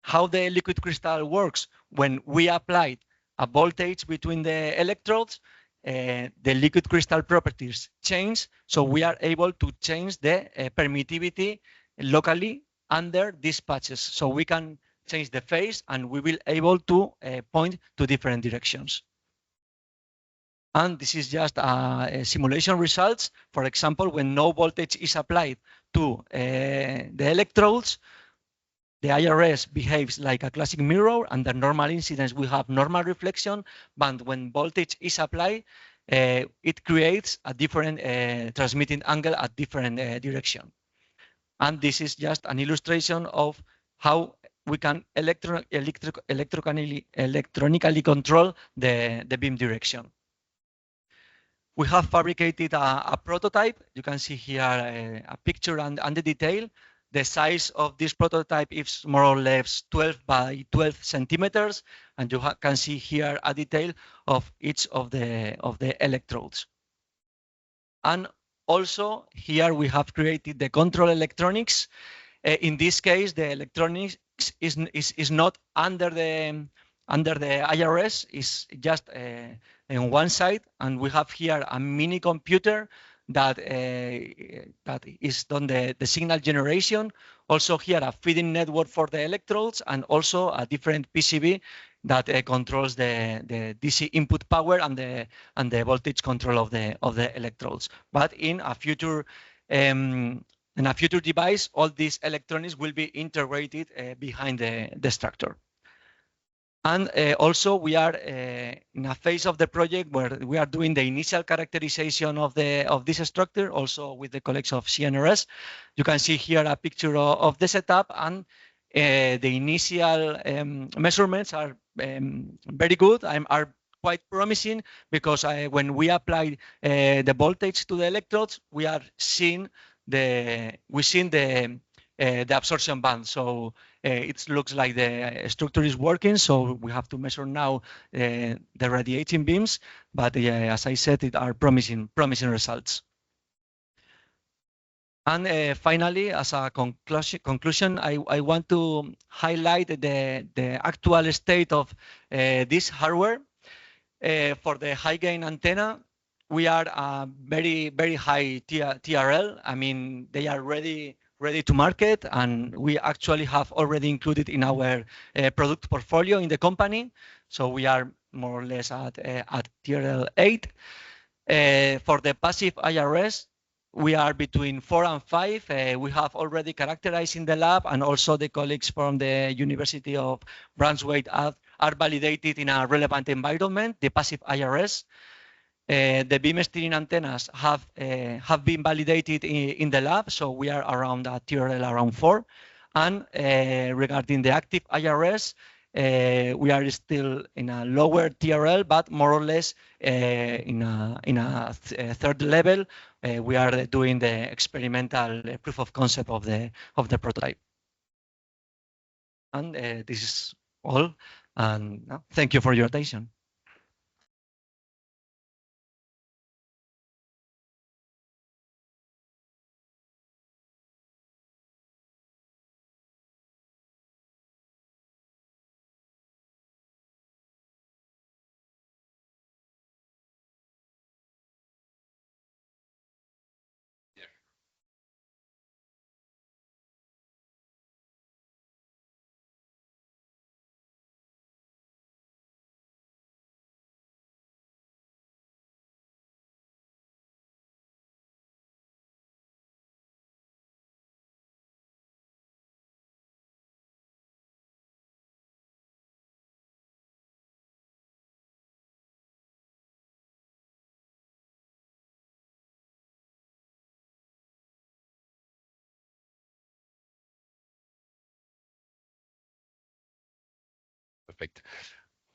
How the liquid crystal works: when we apply a voltage between the electrodes, the liquid crystal properties change, so we are able to change the permittivity locally under these patches. So we can change the phase and we will able to point to different directions. And this is just simulation results. For example, when no voltage is applied to the electrodes, the IRS behaves like a classic mirror. Under normal incidence, we have normal reflection, but when voltage is applied, it creates a different transmitting angle at different direction. And this is just an illustration of how we can electronically control the beam direction. We have fabricated a prototype. You can see here a picture and the detail. The size of this prototype is more or less 12 by 12 centimeters, and you can see here a detail of each of the electrodes. And also here we have created the control electronics. In this case, the electronics is not under the IRS, is just on one side, and we have here a mini computer that is done the signal generation. Also here a feeding network for the electrodes, and also a different PCB that controls the DC input power and the voltage control of the electrodes. But in a future device, all these electronics will be integrated behind the structure. And also we are in a phase of the project where we are doing the initial characterization of this structure, also with the colleagues of CNRS. You can see here a picture of the setup, and the initial measurements are very good, are quite promising, because when we apply the voltage to the electrodes, we are seeing the absorption band. So it looks like the structure is working. So we have to measure now the radiating beams. But as I said, it are promising results. And finally, as a conclusion, I want to highlight the actual state of this hardware. For the high gain antenna, we are very, very high TRL. I mean, they are ready to market, and we actually have already included in our product portfolio in the company. So we are more or less at TRL 8. For the passive IRS, we are between 4 and 5. We have already characterized in the lab, and also the colleagues from the University of Brunswick are validated in a relevant environment, the passive IRS. The beam steering antennas have been validated in the lab, so we are around a TRL around 4. And regarding the active IRS, we are still in a lower TRL, but more or less in a third level. We are doing the experimental proof of concept of the prototype. And this is all. And thank you for your attention. Perfect.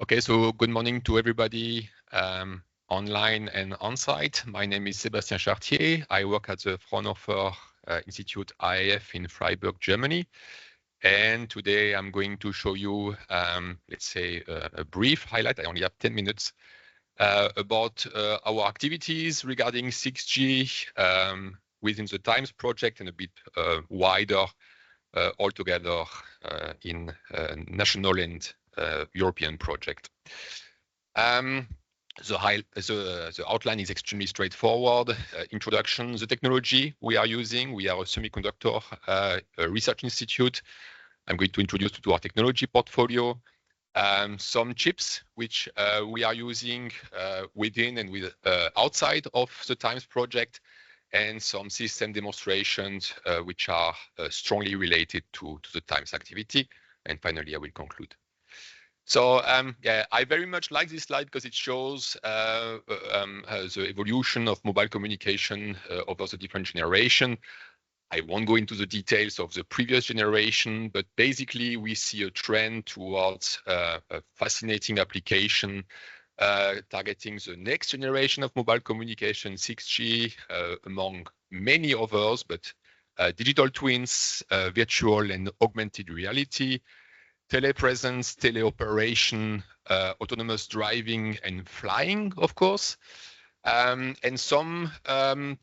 Okay, so good morning to everybody online and on-site. My name is Sébastien Chartier. I work at the Fraunhofer Institute IAF in Freiburg, Germany. And today I'm going to show you, let's say, a brief highlight. I only have 10 minutes about our activities regarding 6G within the TIMES project, and a bit wider altogether in national and European project. The outline is extremely straightforward. Introduction, the technology we are using. We are a semiconductor research institute. I'm going to introduce you to our technology portfolio. Some chips which we are using within and with outside of the TIMES project, and some system demonstrations which are strongly related to the TIMES activity. And finally, I will conclude. So yeah, I very much like this slide because it shows the evolution of mobile communication over the different generation. I won't go into the details of the previous generation, but basically we see a trend towards a fascinating application targeting the next generation of mobile communication, 6G, among many others, but digital twins, virtual and augmented reality, telepresence, teleoperation, autonomous driving and flying, of course, and some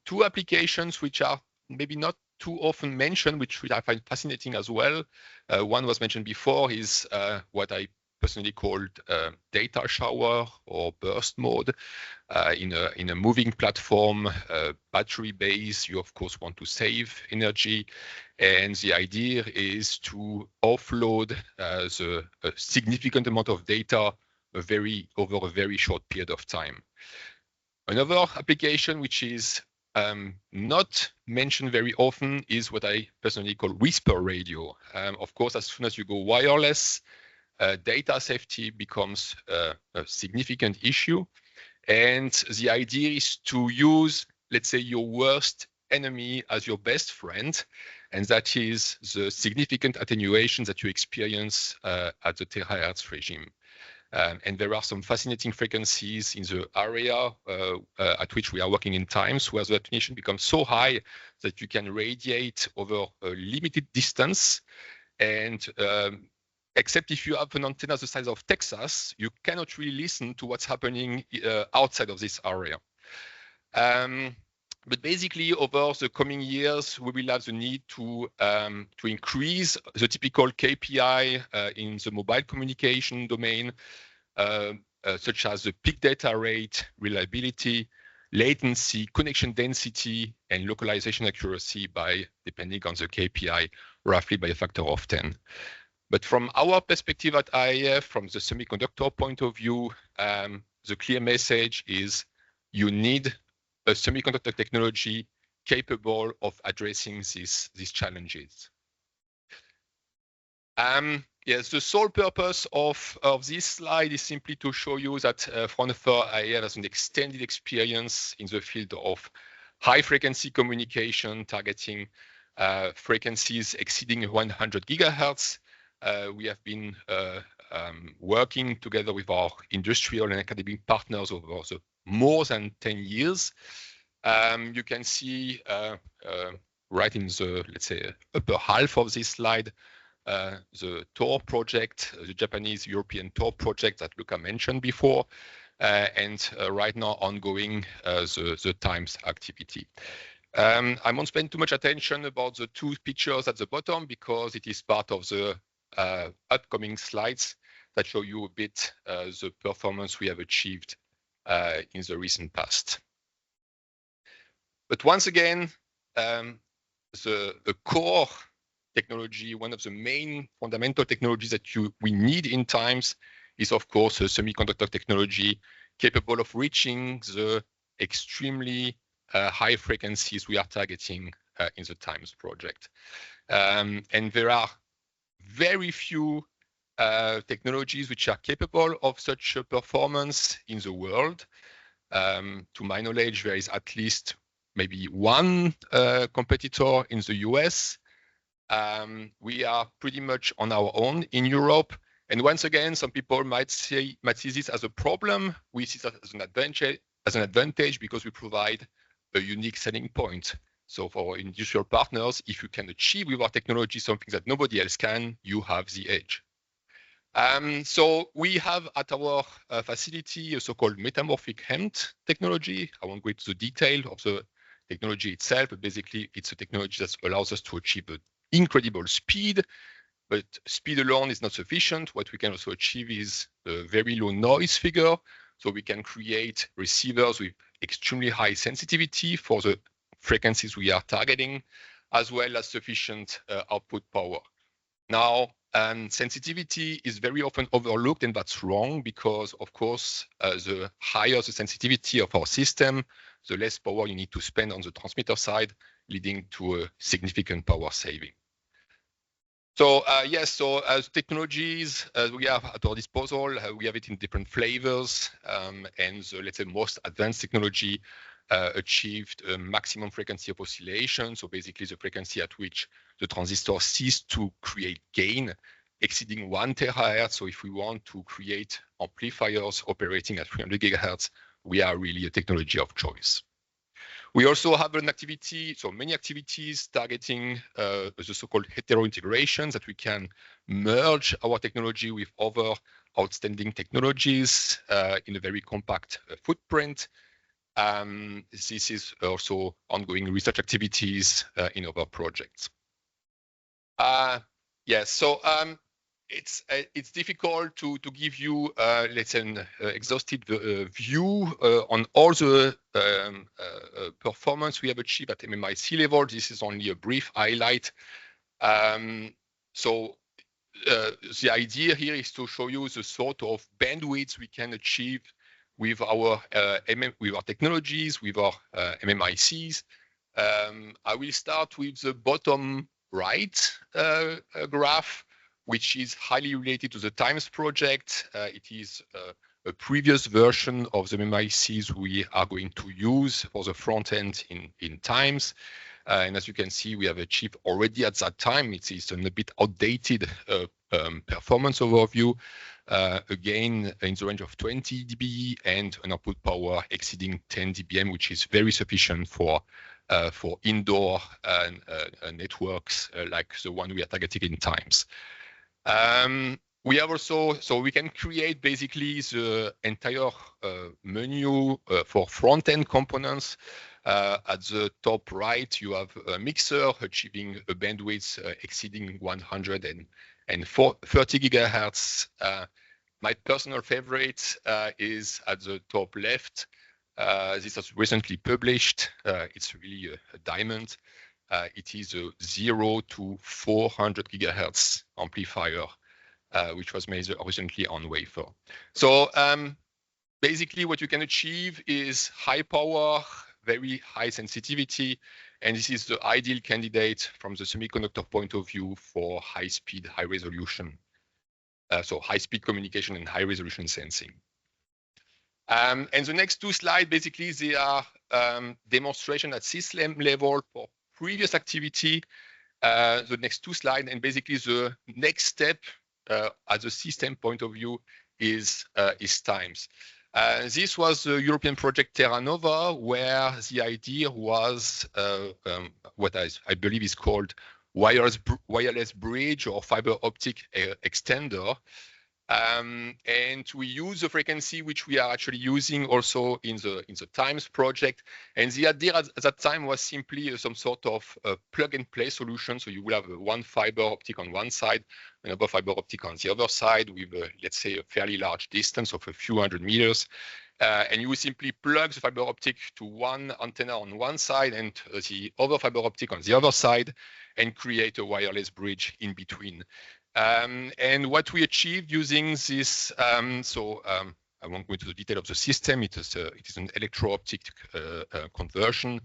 two applications which are maybe not too often mentioned, which I find fascinating as well. One was mentioned before, is what I personally called data shower or burst mode. In a moving platform, battery base, you of course want to save energy, and the idea is to offload the significant amount of data over a very short period of time. Another application which is not mentioned very often is what I personally call whisper radio. Of course, as soon as you go wireless, data safety becomes a significant issue. And the idea is to use, let's say, your worst enemy as your best friend, and that is the significant attenuation that you experience at the terahertz regime. And there are some fascinating frequencies in the area at which we are working in TIMES, where the attenuation becomes so high that you can radiate over a limited distance. And except if you have an antenna the size of Texas, you cannot really listen to what's happening outside of this area. But basically, over the coming years, we will have the need to increase the typical KPI in the mobile communication domain, such as the peak data rate, reliability, latency, connection density, and localization accuracy by, depending on the KPI, roughly by a factor of 10. But from our perspective at IAF, from the semiconductor point of view, the clear message is you need a semiconductor technology capable of addressing these challenges. Yes, the sole purpose of this slide is simply to show you that Fraunhofer IAF has an extended experience in the field of high frequency communication targeting frequencies exceeding 100 gigahertz. We have been working together with our industrial and academic partners over the more than 10 years. You can see right in the, let's say, upper half of this slide, the TOR project, the Japanese-European TOR project that Luca mentioned before, and right now ongoing the TIMES activity. I won't spend too much attention about the two pictures at the bottom because it is part of the upcoming slides that show you a bit the performance we have achieved in the recent past. But once again, the core technology, one of the main fundamental technologies that we need in TIMES is, of course, a semiconductor technology capable of reaching the extremely high frequencies we are targeting in the TIMES project. And there are very few technologies which are capable of such a performance in the world. To my knowledge, there is at least maybe one competitor in the US. We are pretty much on our own in Europe. And once again, some people might see this as a problem. We see that as an advantage because we provide a unique selling point. So for our industrial partners, if you can achieve with our technology something that nobody else can, you have the edge. So we have at our facility a so-called metamorphic HEMT technology. I won't go into the detail of the technology itself, but basically it's a technology that allows us to achieve an incredible speed, but speed alone is not sufficient. What we can also achieve is a very low noise figure. So we can create receivers with extremely high sensitivity for the frequencies we are targeting, as well as sufficient output power. Now, sensitivity is very often overlooked, and that's wrong because, of course, the higher the sensitivity of our system, the less power you need to spend on the transmitter side, leading to a significant power saving. So yes, so as technologies we have at our disposal, we have it in different flavors, and the, let's say, most advanced technology achieved a maximum frequency of oscillation. So basically the frequency at which the transistor ceases to create gain exceeding 1 terahertz. So if we want to create amplifiers operating at 300 gigahertz, we are really a technology of choice. We also have an activity, so many activities targeting the so-called heterointegration, that we can merge our technology with other outstanding technologies in a very compact footprint. This is also ongoing research activities in our projects. Yes, so it's difficult to give you, let's say, an exhaustive view on all the performance we have achieved at MMIC level. This is only a brief highlight. So the idea here is to show you the sort of bandwidth we can achieve with our technologies, with our MMICs. I will start with the bottom right graph, which is highly related to the TIMES project. It is a previous version of the MMICs we are going to use for the front end in TIMES. And as you can see, we have achieved already at that time, it is a bit outdated performance overview. Again, in the range of 20 dB and an output power exceeding 10 dBm, which is very sufficient for indoor networks like the one we are targeting in TIMES. We have also, so we can create basically the entire menu for front-end components. At the top right, you have a mixer achieving a bandwidth exceeding 130 gigahertz. My personal favorite is at the top left. This was recently published. It's really a diamond. It is a 0 to 400 gigahertz amplifier, which was made recently on wafer. So basically what you can achieve is high power, very high sensitivity, and this is the ideal candidate from the semiconductor point of view for high speed, high resolution. So high speed communication and high resolution sensing. And the next two slides, basically they are demonstration at system level for previous activity. The next two slides, and basically the next step at the system point of view is TIMES. This was the European project Terra Nova, where the idea was what I believe is called wireless bridge or fiber optic extender. And we use the frequency which we are actually using also in the TIMES project. And the idea at that time was simply some sort of plug and play solution. So you will have one fiber optic on one side, another fiber optic on the other side with, let's say, a fairly large distance of a few hundred meters. And you will simply plug the fiber optic to one antenna on one side and the other fiber optic on the other side and create a wireless bridge in between. And what we achieved using this, I won't go into the detail of the system. It is an electro-optic conversion.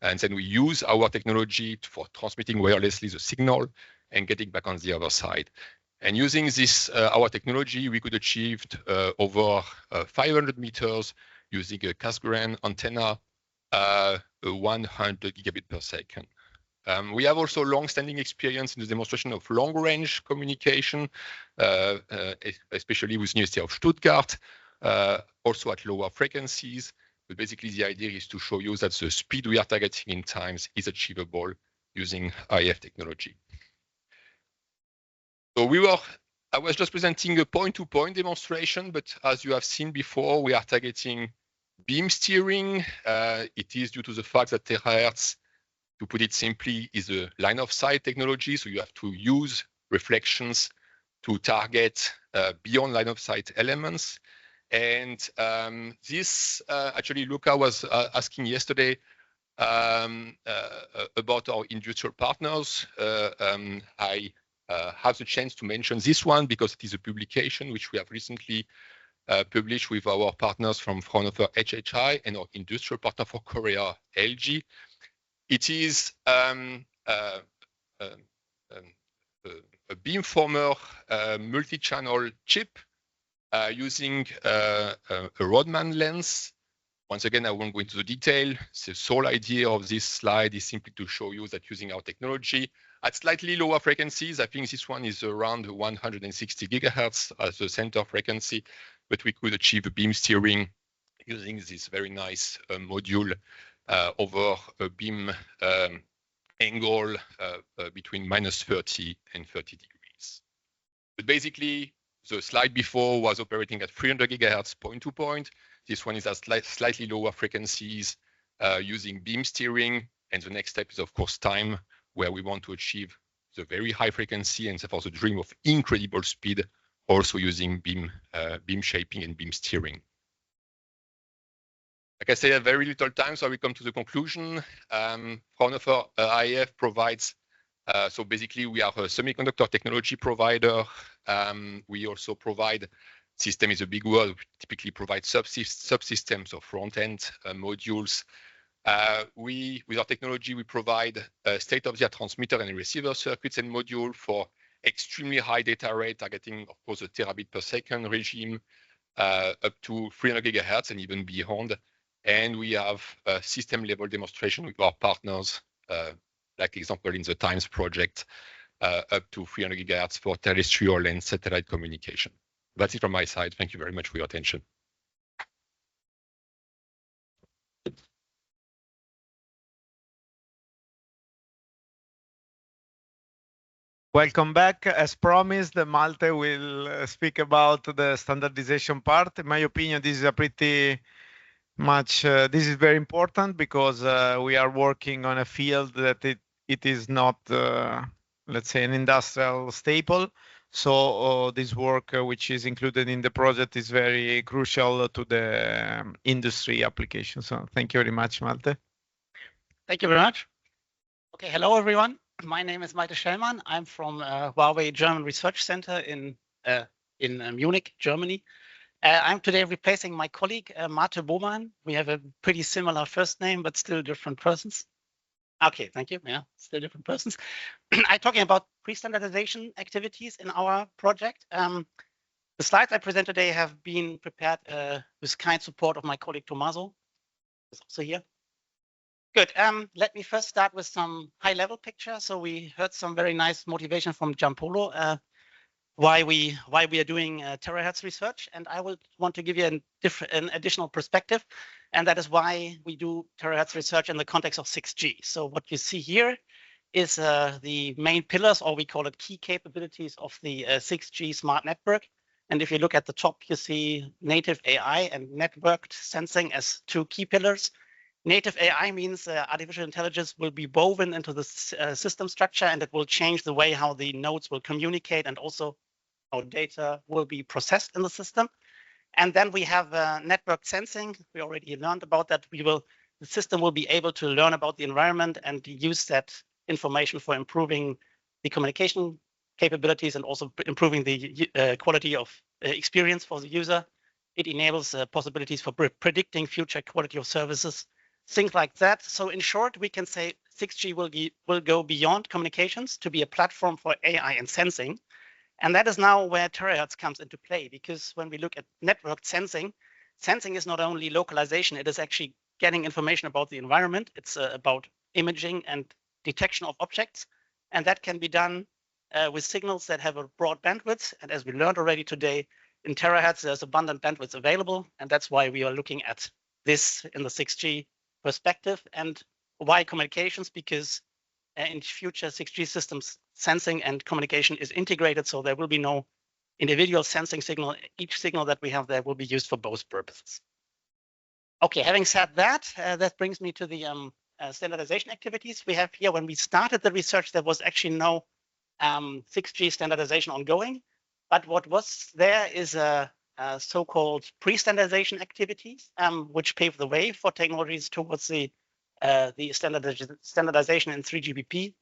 And then we use our technology for transmitting wirelessly the signal and getting back on the other side. And using this, our technology, we could achieve over 500 meters using a Cassegrain antenna, 100 gigabit per second. We have also long-standing experience in the demonstration of long-range communication, especially with University of Stuttgart, also at lower frequencies. But basically, the idea is to show you that the speed we are targeting in TIMES is achievable using IF technology. So I was just presenting a point-to-point demonstration, but as you have seen before, we are targeting beam steering. It is due to the fact that THz, to put it simply, is a line of sight technology. So you have to use reflections to target beyond line of sight elements. And this actually, Luca was asking yesterday about our industrial partners. I have the chance to mention this one because it is a publication which we have recently published with our partners from Fraunhofer HHI and our industrial partner for Korea, LG. It is a beamformer multi-channel chip using a Rodman lens. Once again, I won't go into the detail. The sole idea of this slide is simply to show you that using our technology at slightly lower frequencies, I think this one is around 160 gigahertz as the center frequency, but we could achieve a beam steering using this very nice module over a beam angle between -30 and 30 degrees. But basically, the slide before was operating at 300 gigahertz point-to-point. This one is at slightly lower frequencies using beam steering. And the next step is, of course, time, where we want to achieve the very high frequency and therefore the dream of incredible speed, also using beam shaping and beam steering. Like I say, I have very little time, so we come to the conclusion. Fraunhofer IF provides, so basically we are a semiconductor technology provider. We also provide, system is a big word, we typically provide subsystems of front-end modules. With our technology, we provide state-of-the-art transmitter and receiver circuits and module for extremely high data rate, targeting, of course, a terabit per second regime, up to 300 gigahertz and even beyond. And we have a system-level demonstration with our partners, like example in the TIMES project, up to 300 gigahertz for terrestrial and satellite communication. That's it from my side. Thank you very much for your attention. Welcome back. As promised, Malte will speak about the standardization part. In my opinion, this is a pretty much, this is very important because we are working on a field that it is not, let's say, an industrial staple. So this work, which is included in the project, is very crucial to the industry application. So thank you very much, Malte. Thank you very much. Okay, hello everyone. My name is Malte Schellmann. I'm from Huawei German Research Center in Munich, Germany. I'm today replacing my colleague, Mate Bohmann. We have a pretty similar first name, but still different persons. Okay, thank you. Yeah, still different persons. I'm talking about pre-standardization activities in our project. The slides I present today have been prepared with kind support of my colleague Tommaso, who's also here. Good. Let me first start with some high-level picture. So we heard some very nice motivation from Giampolo, why we are doing terahertz research, and I would want to give you an additional perspective, and that is why we do terahertz research in the context of 6G. So what you see here is the main pillars, or we call it key capabilities of the 6G smart network. And if you look at the top, you see native AI and networked sensing as two key pillars. Native AI means artificial intelligence will be woven into the system structure, and it will change the way how the nodes will communicate and also how data will be processed in the system. And then we have network sensing. We already learned about that. The system will be able to learn about the environment and use that information for improving the communication capabilities and also improving the quality of experience for the user. It enables possibilities for predicting future quality of services, things like that. So in short, we can say 6G will go beyond communications to be a platform for AI and sensing. And that is now where terahertz comes into play, because when we look at networked sensing, sensing is not only localization, it is actually getting information about the environment. It's about imaging and detection of objects. And that can be done with signals that have a broad bandwidth. And as we learned already today, in terahertz, there's abundant bandwidth available. And that's why we are looking at this in the 6G perspective. And why communications? Because in future 6G systems, sensing and communication is integrated, so there will be no individual sensing signal. Each signal that we have there will be used for both purposes. Okay, having said that, that brings me to the standardization activities we have here. When we started the research, there was actually no 6G standardization ongoing, but what was there is a so-called pre-standardization activities, which paved the way for technologies towards the standardization in 3GPP,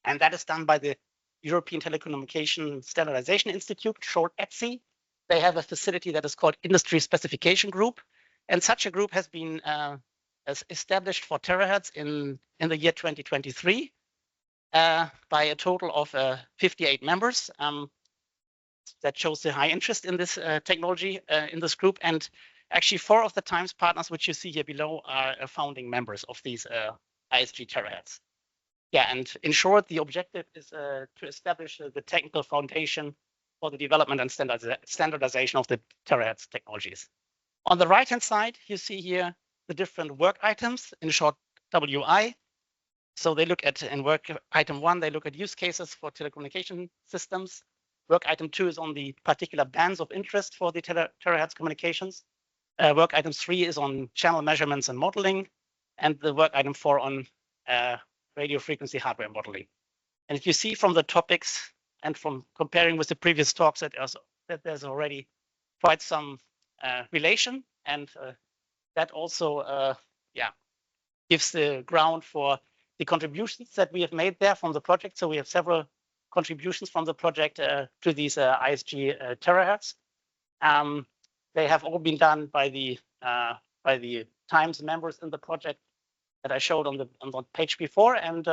and that is done by the European Telecommunication Standardization Institute, short ETSI. They have a facility that is called Industry Specification Group, and such a group has been established for terahertz in the year 2023 by a total of 58 members. That shows the high interest in this technology in this group. And actually 4 of the TIMES partners, which you see here below, are founding members of these ISG terahertz. Yeah, and in short, the objective is to establish the technical foundation for the development and standardization of the terahertz technologies. On the right-hand side, you see here the different work items, in short, WI. So they look at, in work item 1, they look at use cases for telecommunication systems. Work item 2 is on the particular bands of interest for the terahertz communications. Work item 3 is on channel measurements and modeling, and the work item 4 on radio frequency hardware modeling. And if you see from the topics and from comparing with the previous talks that there's already quite some relation, and that also gives the ground for the contributions that we have made there from the project. So we have several contributions from the project to these ISG terahertz. They have all been done by the TIMES members in the project that I showed on the page before, and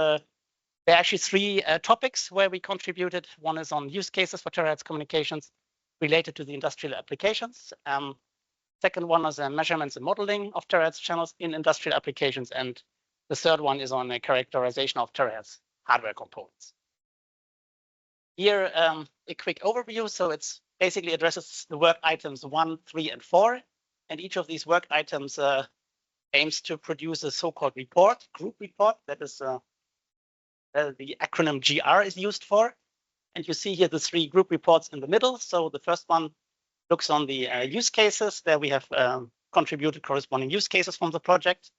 There are actually three topics where we contributed. One is on use cases for terahertz communications related to the industrial applications. Second one is measurements and modeling of terahertz channels in industrial applications. And the third one is on a characterization of terahertz hardware components. Here, a quick overview. So it's basically addresses the work items 1, 3, and 4. And each of these work items aims to produce a so-called report, group report. That is the acronym GR is used for. And you see here the three group reports in the middle. So the first one looks on the use cases. There we have contributed corresponding use cases from the project.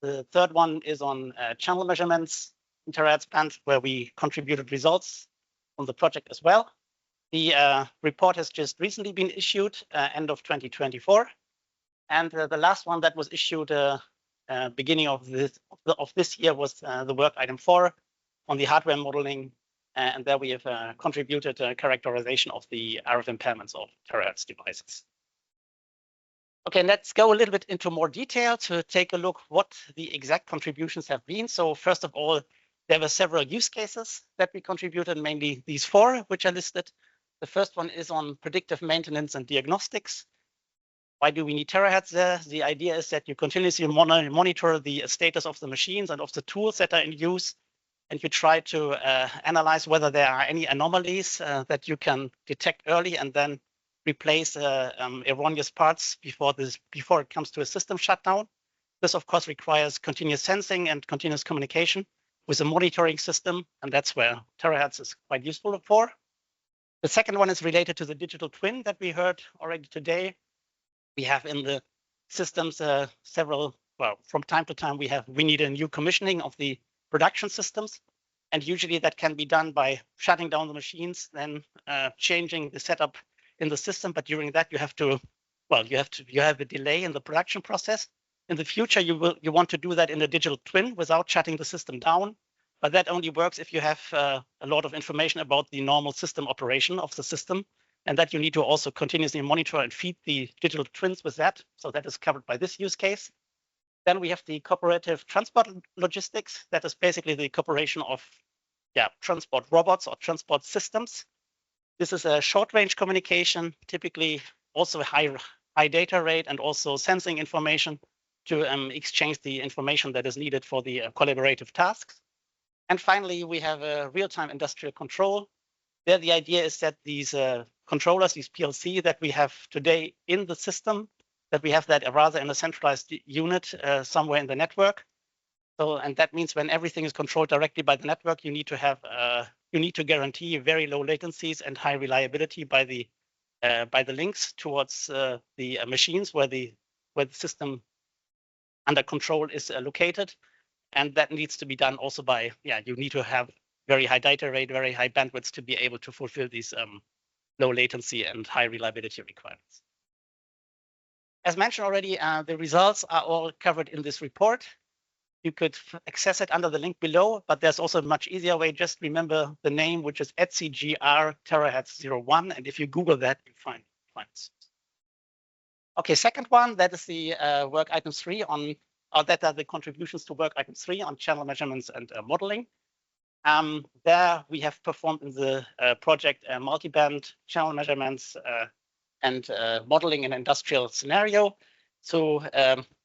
The third one is on channel measurements in terahertz band, where we contributed results from the project as well. The report has just recently been issued end of 2024. And the last one that was issued beginning of this year was the work item 4 on the hardware modeling. And there we have contributed a characterization of the RF impairments of terahertz devices. Okay, let's go a little bit into more detail to take a look what the exact contributions have been. So first of all, there were several use cases that we contributed, mainly these 4, which are listed. The first one is on predictive maintenance and diagnostics. Why do we need terahertz there? The idea is that you continuously monitor the status of the machines and of the tools that are in use. And you try to analyze whether there are any anomalies that you can detect early and then replace erroneous parts before it comes to a system shutdown. This, of course, requires continuous sensing and continuous communication with a monitoring system, and that's where terahertz is quite useful for. The second one is related to the digital twin that we heard already today. We have in the systems from time to time, we need a new commissioning of the production systems. And usually that can be done by shutting down the machines, then changing the setup in the system. But during that, you have a delay in the production process. In the future, you want to do that in a digital twin without shutting the system down. But that only works if you have a lot of information about the normal system operation of the system, and that you need to also continuously monitor and feed the digital twins with that. So that is covered by this use case. Then we have the cooperative transport logistics. That is basically the cooperation of transport robots or transport systems. This is a short-range communication, typically also a high data rate and also sensing information to exchange the information that is needed for the collaborative tasks. And finally, we have a real-time industrial control. There, the idea is that these controllers, these PLC that we have today in the system, that we have that rather in a centralized unit somewhere in the network. So, and that means when everything is controlled directly by the network, you need to guarantee very low latencies and high reliability by the links towards the machines where the system under control is located. And that needs to be done also by, you need to have very high data rate, very high bandwidths to be able to fulfill these low latency and high reliability requirements. As mentioned already, the results are all covered in this report. You could access it under the link below, but there's also a much easier way. Just remember the name, which is ETSI-GR terahertz01. And if you Google that, you find it. Okay, second one, that is the work item 3 that are the contributions to work item 3 on channel measurements and modeling. There we have performed in the project multiband channel measurements and modeling an industrial scenario. So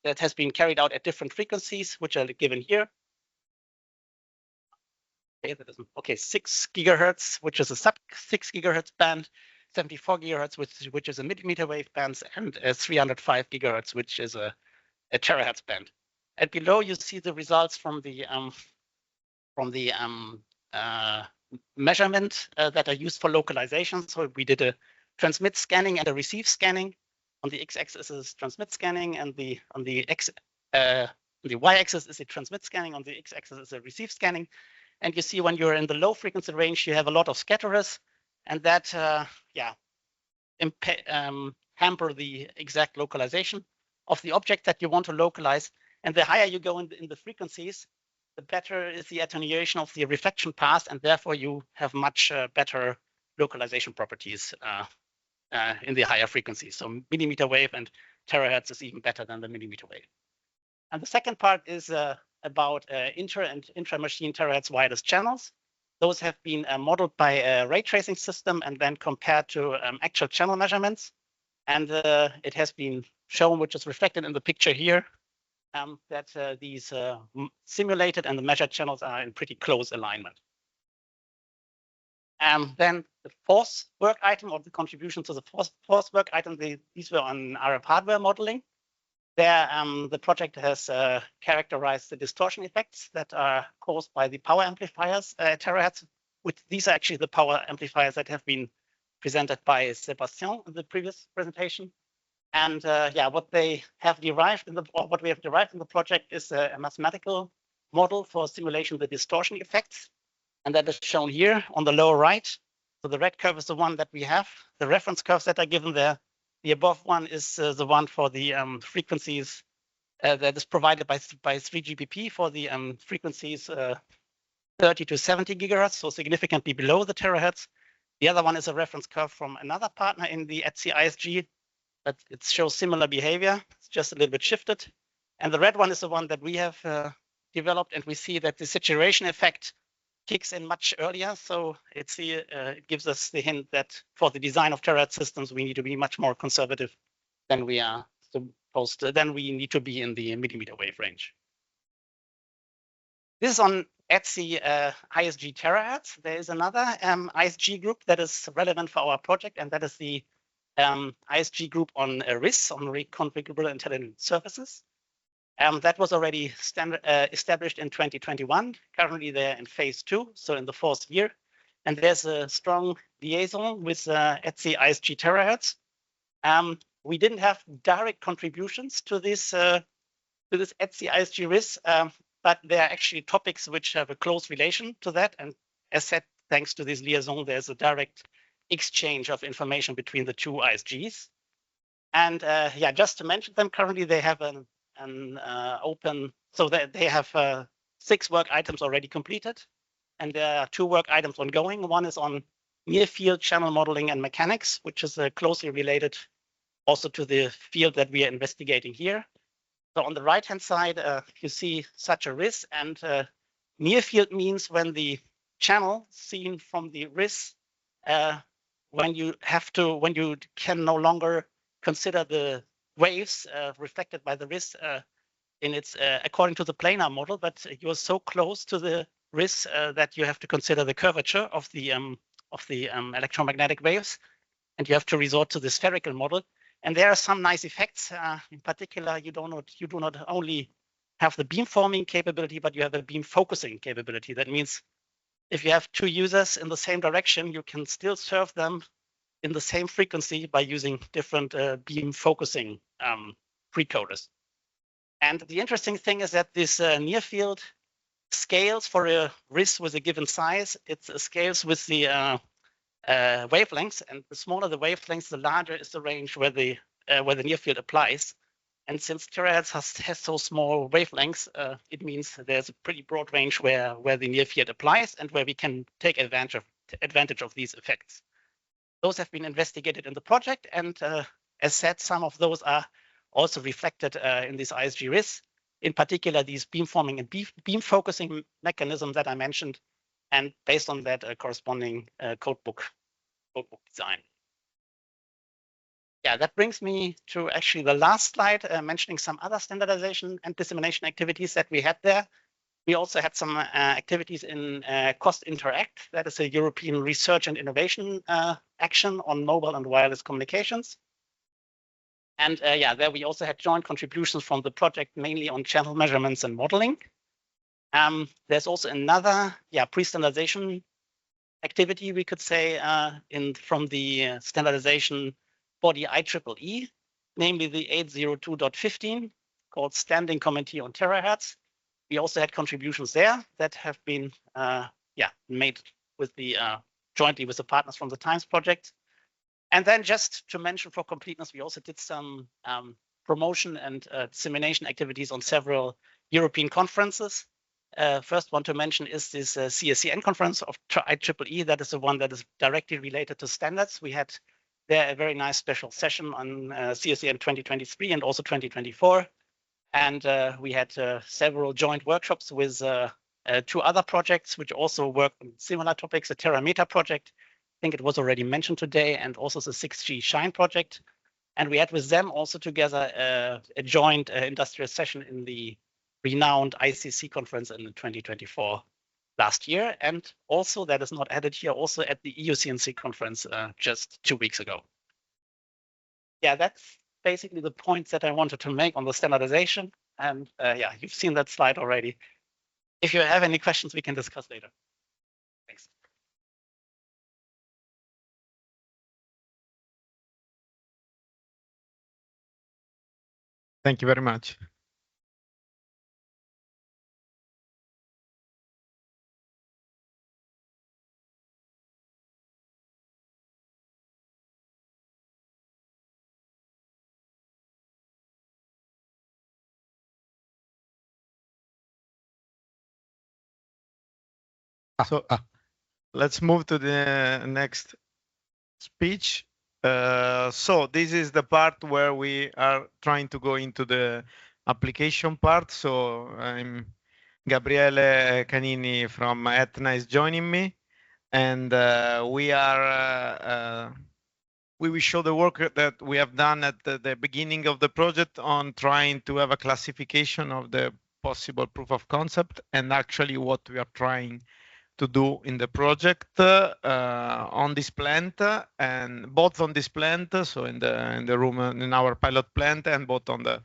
that has been carried out at different frequencies, which are given here. Okay, 6 gigahertz, which is a sub-6 gigahertz band, 74 gigahertz, which is a millimeter wave band, and 305 gigahertz, which is a terahertz band. And below you see the results from the measurement that are used for localization. So we did a transmit scanning and a receive scanning. On the x-axis is transmit scanning, and on the y-axis is a transmit scanning. On the x-axis is a receive scanning. And you see when you're in the low frequency range, you have a lot of scatterers, and that hamper the exact localization of the object that you want to localize. And the higher you go in the frequencies, the better is the attenuation of the reflection path, and therefore you have much better localization properties in the higher frequencies. So millimeter wave and terahertz is even better than the millimeter wave. And the second part is about inter and intra-machine terahertz wireless channels. Those have been modeled by a ray tracing system and then compared to actual channel measurements. And it has been shown, which is reflected in the picture here, that these simulated and the measured channels are in pretty close alignment. Then the fourth work item, or the contribution to the fourth work item, these were on RF hardware modeling. There, the project has characterized the distortion effects that are caused by the power amplifiers at terahertz. These are actually the power amplifiers that have been presented by Sébastien in the previous presentation. And yeah, what they have derived what we have derived in the project is a mathematical model for simulation of the distortion effects. And that is shown here on the lower right. So the red curve is the one that we have. The reference curves that are given there. The above one is the one for the frequencies that is provided by 3GPP for the frequencies 30 to 70 gigahertz, so significantly below the terahertz. The other one is a reference curve from another partner in the ETSI ISG, but it shows similar behavior. It's just a little bit shifted. And the red one is the one that we have developed, and we see that the saturation effect kicks in much earlier. So it gives us the hint that for the design of terahertz systems, we need to be much more conservative than we are supposed to, than we need to be in the millimeter wave range. This is on ETSI ISG terahertz. There is another ISG group that is relevant for our project, and that is the ISG group on RIS, on reconfigurable intelligent surfaces. That was already established in 2021. Currently, they're in phase 2, so in the 4th year. And there's a strong liaison with ETSI ISG terahertz. We didn't have direct contributions to this ETSI ISG RIS, but there are actually topics which have a close relation to that. And as said, thanks to this liaison, there's a direct exchange of information between the two ISGs. And yeah, just to mention them, currently they have an open, so that they have 6 work items already completed, and there are 2 work items ongoing. One is on near field channel modeling and mechanics, which is closely related also to the field that we are investigating here. So on the right hand side, you see such a RIS, and near field means when the channel seen from the RIS, when you can no longer consider the waves reflected by the RIS in its according to the planar model, but you're so close to the RIS that you have to consider the curvature of the electromagnetic waves, and you have to resort to the spherical model. And there are some nice effects. In particular, you do not only have the beamforming capability, but you have the beam focusing capability. That means if you have 2 users in the same direction, you can still serve them in the same frequency by using different beam focusing precoders. And the interesting thing is that this near field scales for a RIS with a given size. It scales with the wavelengths, and the smaller the wavelengths, the larger is the range where the near field applies. And since terahertz has so small wavelengths, it means there's a pretty broad range where the near field applies and where we can take advantage of these effects. Those have been investigated in the project, and as said, some of those are also reflected in this ISG RIS, in particular these beamforming and beam focusing mechanism that I mentioned, and based on that corresponding codebook design. Yeah, that brings me to actually the last slide, mentioning some other standardization and dissemination activities that we had there. We also had some activities in COST Interact, that is a European research and innovation action on mobile and wireless communications. And yeah, there we also had joint contributions from the project, mainly on channel measurements and modeling. There's also another pre-standardization activity, we could say, from the standardization body IEEE, namely the 802.15, called Standing Committee on Terahertz. We also had contributions there that have been made with the jointly with the partners from the TIMES project. And then just to mention for completeness, we also did some promotion and dissemination activities on several European conferences. First one to mention is this CSCN conference of IEEE. That is the one that is directly related to standards. We had there a very nice special session on CSCN 2023 and also 2024. And we had several joint workshops with 2 other projects, which also work on similar topics, the TerraMeta project, I think it was already mentioned today, and also the 6G Shine project. And we had with them also together a joint industrial session in the renowned ICC conference in 2024 last year. And also, that is not added here, also at the EUCNC conference just 2 weeks ago. Yeah, that's basically the points that I wanted to make on the standardization. And yeah, you've seen that slide already. If you have any questions, we can discuss later. Thanks. Thank you very much. So let's move to the next speech. So this is the part where we are trying to go into the application part. So I'm Gabriele Canini from Etna is joining me, and we will show the work that we have done at the beginning of the project on trying to have a classification of the possible proof of concept and actually what we are trying to do in the project on this plant, and both on this plant, so in the room in our pilot plant, and both on the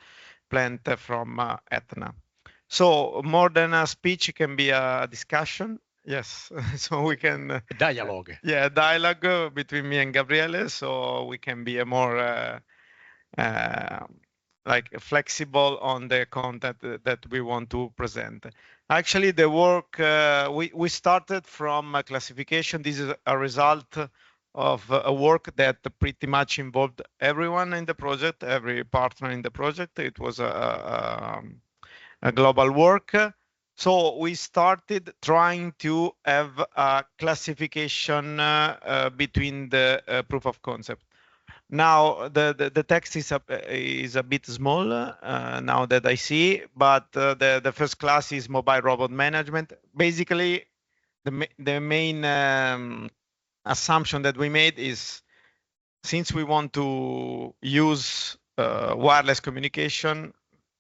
plant from Etna. So more than a speech, it can be a discussion. Yes, so we can dialogue. Yeah, dialogue between me and Gabriele, so we can be a more like flexible on the content that we want to present. Actually, the work we started from a classification. This is a result of a work that pretty much involved everyone in the project, every partner in the project. It was a global work. So we started trying to have a classification between the proof of concept. Now the text is a bit small now that I see, but the first class is mobile robot management. Basically, the main assumption that we made is, since we want to use wireless communication,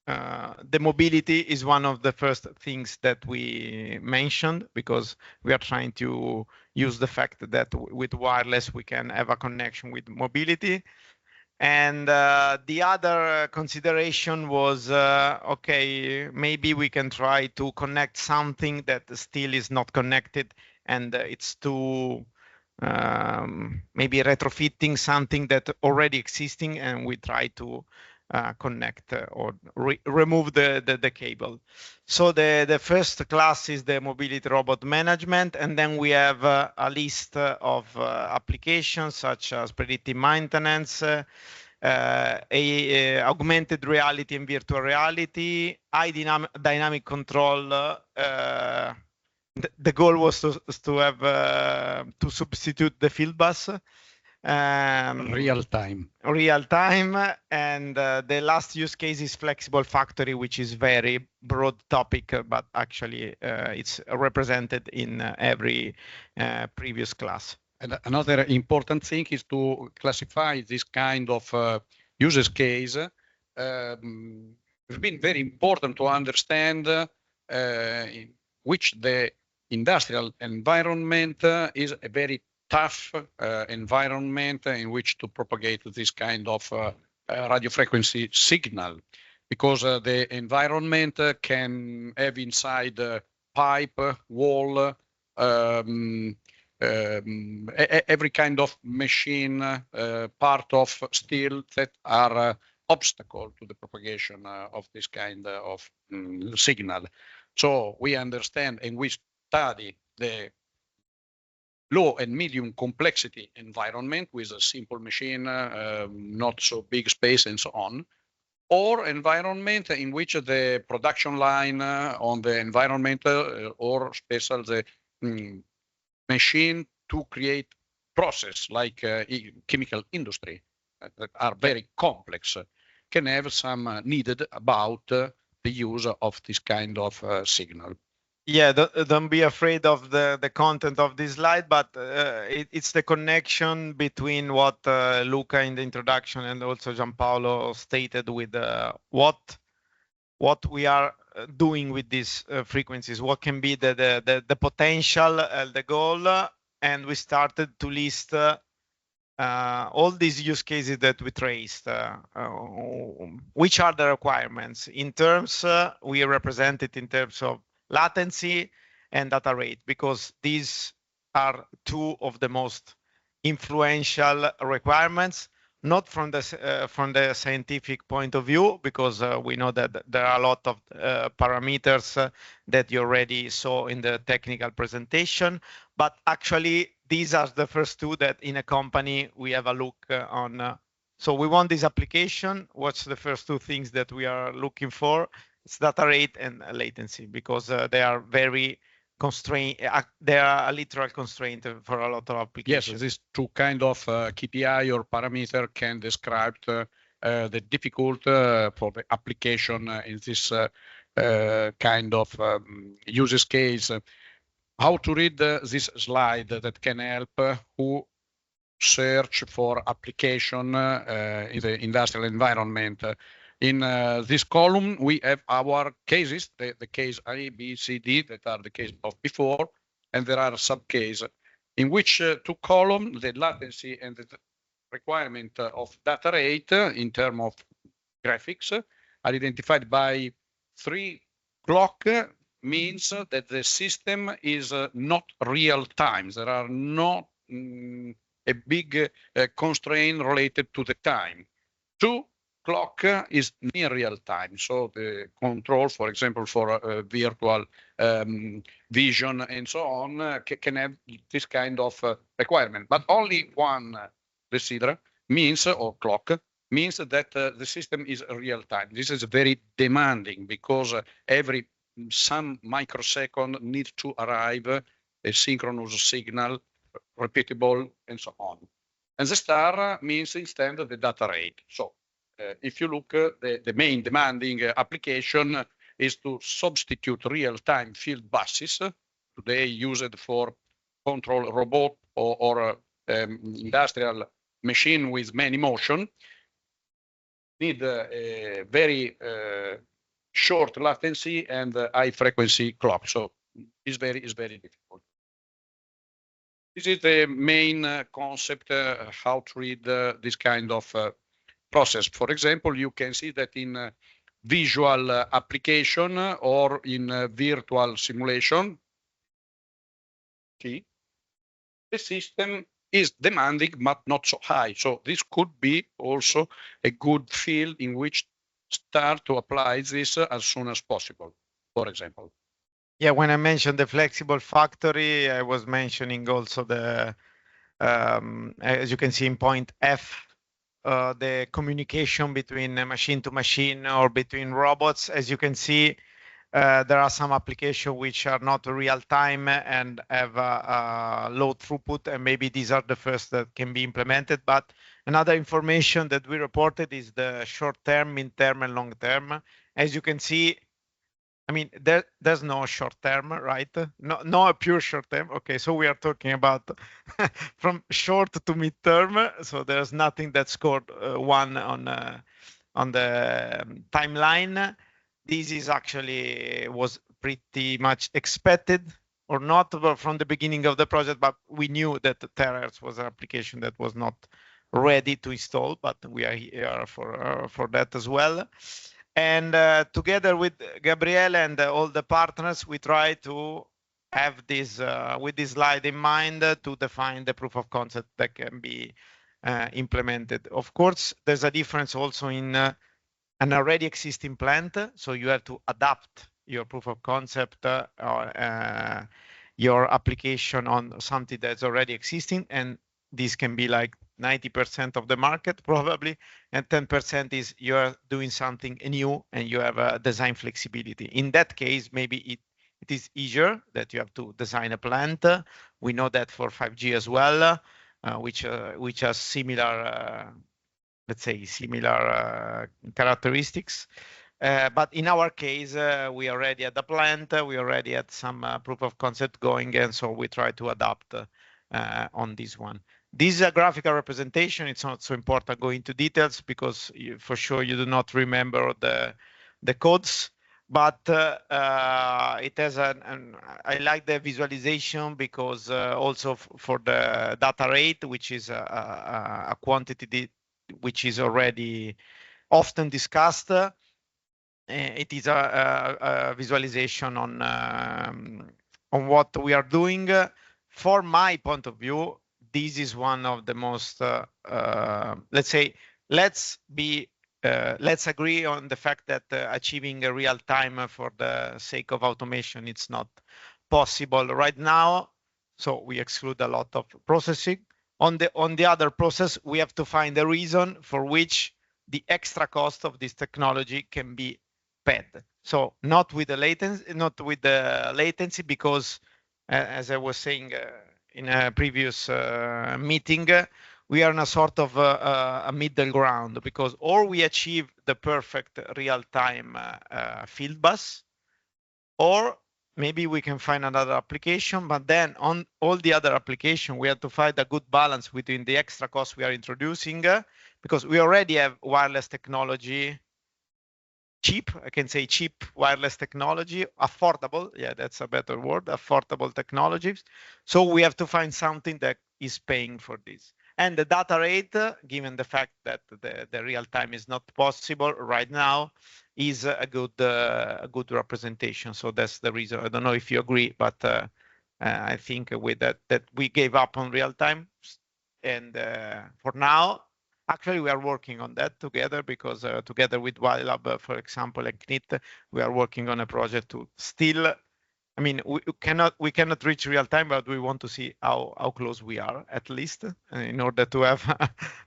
the mobility is one of the first things that we mentioned, because we are trying to use the fact that with wireless we can have a connection with mobility. And the other consideration was, okay, maybe we can try to connect something that still is not connected, and it's too maybe retrofitting something that already existing, and we try to connect or remove the cable. So the first class is the mobility robot management, and then we have a list of applications such as predictive maintenance, augmented reality and virtual reality, high dynamic control. The goal was to have to substitute the field bus. Real time, and the last use case is flexible factory, which is very broad topic, but actually it's represented in every previous class. And another important thing is to classify this kind of use case. It's been very important to understand in which the industrial environment is a very tough environment in which to propagate this kind of radio frequency signal, because the environment can have inside pipe, wall, every kind of machine, part of steel that are obstacle to the propagation of this kind of signal. So we understand and we study the low and medium complexity environment with a simple machine, not so big space and so on, or environment in which the production line on the environment or special the machine to create process like chemical industry that are very complex, can have some needed about the use of this kind of signal. Yeah, don't be afraid of the content of this slide, but it's the connection between what Luca in the introduction and also Giampaolo stated with what we are doing with these frequencies, what can be the potential, the goal, and we started to list all these use cases that we traced. Which are the requirements? In terms, we represent it in terms of latency and data rate, because these are two of the most influential requirements, not from the scientific point of view, because we know that there are a lot of parameters that you already saw in the technical presentation, but actually these are the first two that in a company we have a look on. So we want this application. What's the first two things that we are looking for? It's data rate and latency, because they are very constraint. They are a literal constraint for a lot of applications. Yes, these two kind of KPI or parameter can describe the difficult for the application in this kind of use case. How to read this slide that can help who search for application in the industrial environment. In this column, we have our cases, the case A, B, C, D, that are the case of before, and there are sub-cases in which two columns, the latency and the requirement of data rate in terms of graphics are identified by 3 clock, means that the system is not real time. There are not a big constraint related to the time. 2 clock is near real time, so the control, for example, for virtual vision and so on, can have this kind of requirement. But only one decider means, or clock, means that the system is real time. This is very demanding, because every some microsecond needs to arrive a synchronous signal, repeatable, and so on. And the star means instead the data rate. So if you look, the main demanding application is to substitute real-time field buses, today used for control robot or industrial machine with many motion, need a very short latency and high frequency clock. So it's very difficult. This is the main concept, how to read this kind of process. For example, you can see that in visual application or in virtual simulation, see, the system is demanding but not so high. So this could be also a good field in which start to apply this as soon as possible, for example. Yeah, when I mentioned the flexible factory, I was mentioning also the, as you can see in point F, the communication between machine to machine or between robots. As you can see, there are some applications which are not real time and have a low throughput, and maybe these are the first that can be implemented. But another information that we reported is the short term, mid term, and long term. As you can see, I mean, there's no short term, right? No pure short term. Okay, so we are talking about from short to mid term. So there's nothing that scored one on the timeline. This is actually was pretty much expected or not from the beginning of the project, but we knew that the THz was an application that was not ready to install, but we are here for that as well. And together with Gabriele and all the partners, we try to have this with this slide in mind to define the proof of concept that can be implemented. Of course, there's a difference also in an already existing plant, so you have to adapt your proof of concept or your application on something that's already existing, and this can be like 90% of the market probably, and 10% is you're doing something new and you have a design flexibility. In that case, maybe it is easier that you have to design a plant. We know that for 5G as well, which has similar let's say, similar characteristics. But in our case, we already had the plant, we already had some proof of concept going, and so we try to adapt on this one. This is a graphical representation. It's not so important go into details because for sure you do not remember the codes, but it has I like the visualization because also for the data rate, which is a quantity which is already often discussed. It is a visualization on what we are doing. For my point of view, this is one of the most, let's say, let's agree on the fact that achieving a real time for the sake of automation, it's not possible right now. So we exclude a lot of processing. On the other process, we have to find a reason for which the extra cost of this technology can be paid. So not with the latency, because as I was saying in a previous meeting, we are in a sort of a middle ground, because or we achieve the perfect real-time field bus, or maybe we can find another application, but then on all the other application, we have to find a good balance between the extra costs we are introducing, because we already have wireless technology, cheap, I can say cheap wireless technology, affordable, yeah, that's a better word, affordable technologies. So we have to find something that is paying for this. And the data rate, given the fact that the real time is not possible right now, is a good representation. So that's the reason. I don't know if you agree, but I think with that we gave up on real time, and for now, actually we are working on that together, because together with YLab, for example, and CNIT, we are working on a project to still. I mean, we cannot reach real time, but we want to see how close we are, at least, in order to have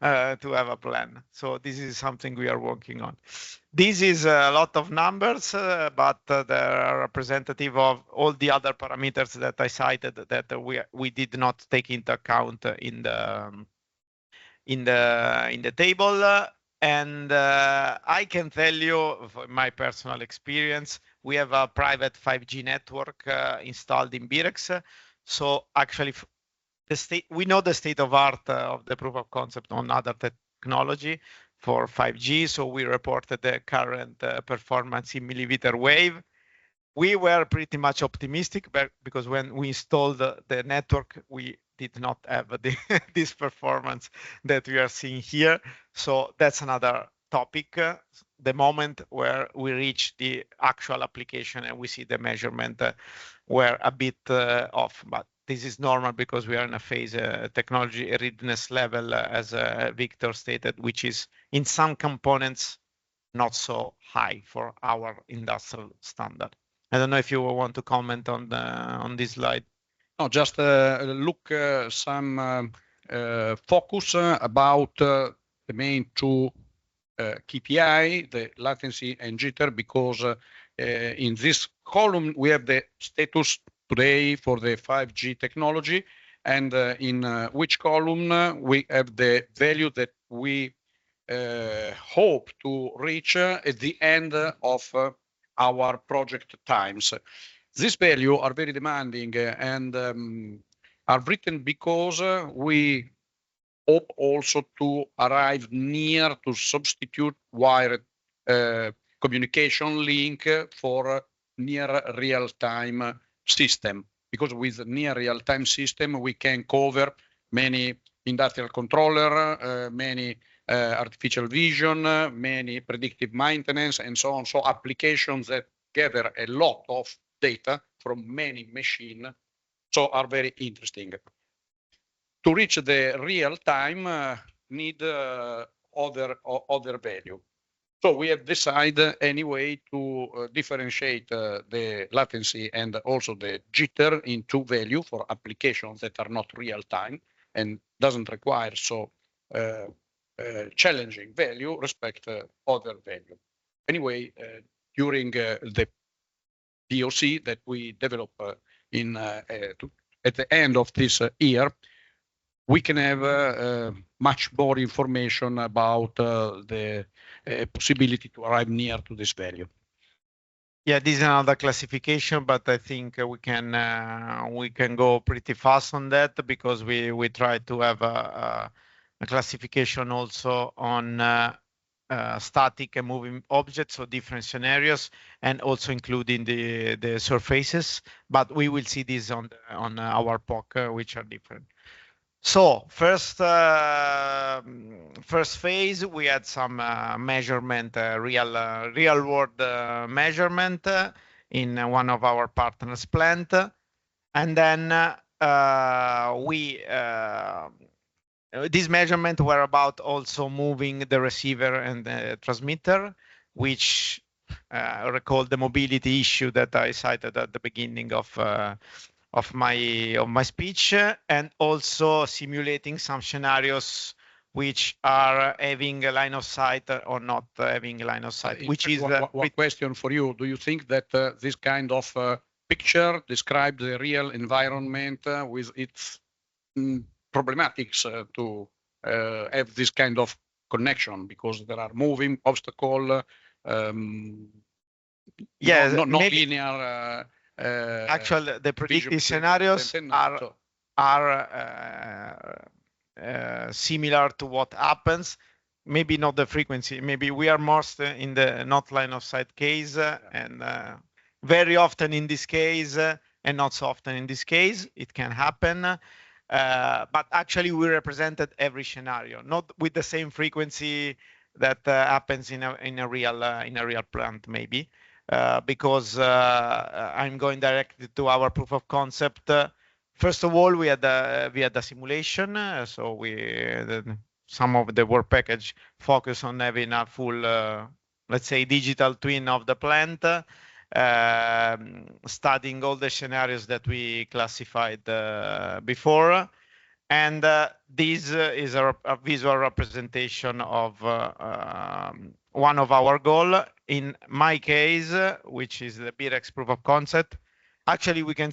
a plan. So this is something we are working on. This is a lot of numbers, but they are representative of all the other parameters that I cited that we did not take into account in the table. And I can tell you, from my personal experience, we have a private 5G network installed in Birex. So actually, we know the state of art of the proof of concept on other technology for 5G. So we reported the current performance in millimeter wave. We were pretty much optimistic, because when we installed the network, we did not have this performance that we are seeing here. So that's another topic. The moment where we reach the actual application and we see the measurement were a bit off, but this is normal because we are in a phase technology readiness level, as Victor stated, which is in some components not so high for our industrial standard. I don't know if you want to comment on this slide. No, just look some focus about the main two KPI, the latency and jitter, because in this column we have the status today for the 5G technology, and in which column we have the value that we hope to reach at the end of our project times. These values are very demanding and are written because we hope also to arrive near to substitute wired communication link for near real-time system. Because with near real-time system, we can cover many industrial controller, many artificial vision, many predictive maintenance, and so on. So applications that gather a lot of data from many machines, so are very interesting. To reach the real time, need other value. So we have decided anyway to differentiate the latency and also the jitter in two values for applications that are not real time and doesn't require so challenging value respect other value. Anyway, during the POC that we develop at the end of this year, we can have much more information about the possibility to arrive near to this value. Yeah, this is another classification, but I think we can go pretty fast on that because we try to have a classification also on static and moving objects, so different scenarios, and also including the surfaces. But we will see this on our POC, which are different. So first phase, we had some measurement, real world measurement in one of our partners' plant, and then these measurements were about also moving the receiver and the transmitter, which recall the mobility issue that I cited at the beginning of my speech, and also simulating some scenarios which are having a line of sight or not having a line of sight. Which is one question for you. Do you think that this kind of picture describes the real environment with its problematics to have this kind of connection, because there are moving obstacle, yes, not linear. Actually, the predicted scenarios are similar to what happens. Maybe not the frequency. Maybe we are most in the not line of sight case, and very often in this case, and not so often in this case. It can happen. But actually, we represented every scenario, not with the same frequency that happens in a real plant, maybe. Because I'm going directly to our proof of concept. First of all, we had a simulation, so some of the work package focus on having a full, let's say, digital twin of the plant, studying all the scenarios that we classified before. And this is a visual representation of one of our goals. In my case, which is the BREX proof of concept, actually we can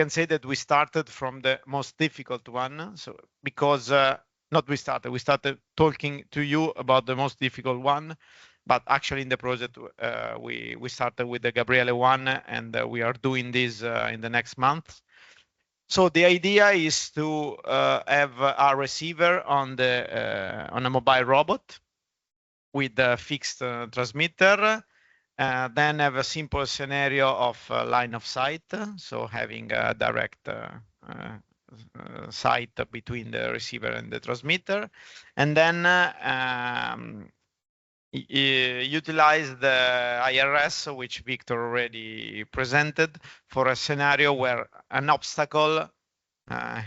say that we started from the most difficult one. So because we started talking to you about the most difficult one, but actually in the project we started with the Gabriele one, and we are doing this in the next month. So the idea is to have a receiver on a mobile robot with a fixed transmitter, then have a simple scenario of line of sight, so having a direct sight between the receiver and the transmitter, and then utilize the IRS, which Victor already presented, for a scenario where an obstacle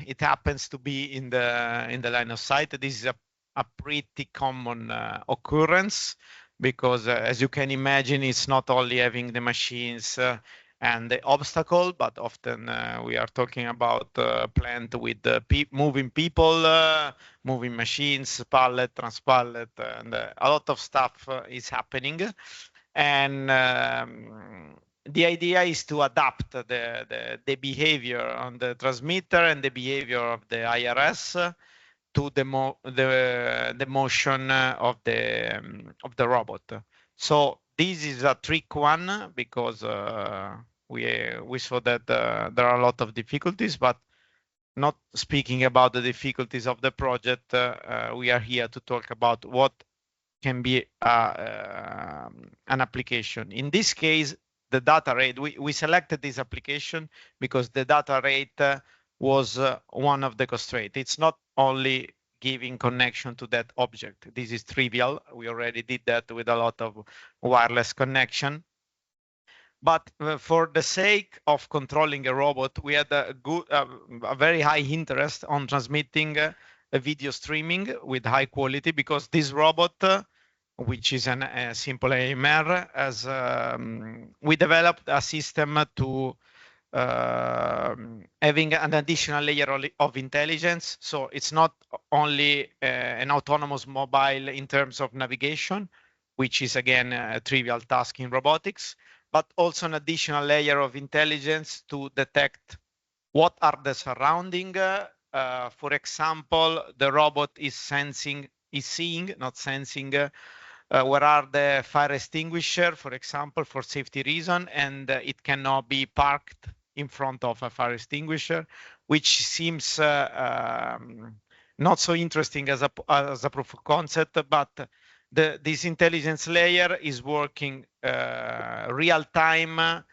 it happens to be in the line of sight. This is a pretty common occurrence, because as you can imagine, it's not only having the machines and the obstacle, but often we are talking about plant with moving people, moving machines, pallet, transpallet, and a lot of stuff is happening. And the idea is to adapt the behavior on the transmitter and the behavior of the IRS to the motion of the robot. So this is a trick one, because we saw that there are a lot of difficulties, but not speaking about the difficulties of the project, we are here to talk about what can be an application. In this case, the data rate, we selected this application because the data rate was one of the constraints. It's not only giving connection to that object. This is trivial. We already did that with a lot of wireless connection. But for the sake of controlling a robot, we had a very high interest on transmitting a video streaming with high quality, because this robot, which is a simple AMR, as we developed a system to having an additional layer of intelligence. So it's not only an autonomous mobile in terms of navigation, which is again a trivial task in robotics, but also an additional layer of intelligence to detect what are the surrounding for example, the robot is seeing, not sensing, where are the fire extinguisher, for example, for safety reason, and it cannot be parked in front of a fire extinguisher, which seems not so interesting as a proof of concept, but this intelligence layer is working real time,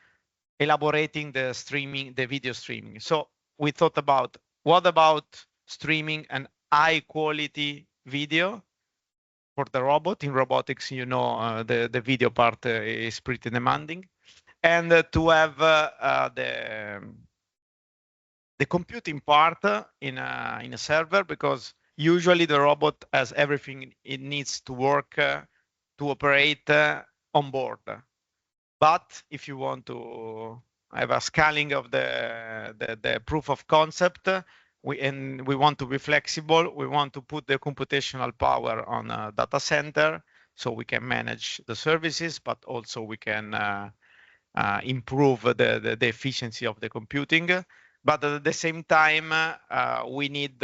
elaborating the video streaming. So we thought about, what about streaming an high quality video for the robot? In robotics, you know, the video part is pretty demanding, and to have the computing part in a server, because usually the robot has everything it needs to work to operate on board. But if you want to have a scaling of the proof of concept, we want to be flexible. We want to put the computational power on a data center so we can manage the services, but also we can improve the efficiency of the computing. But at the same time, we need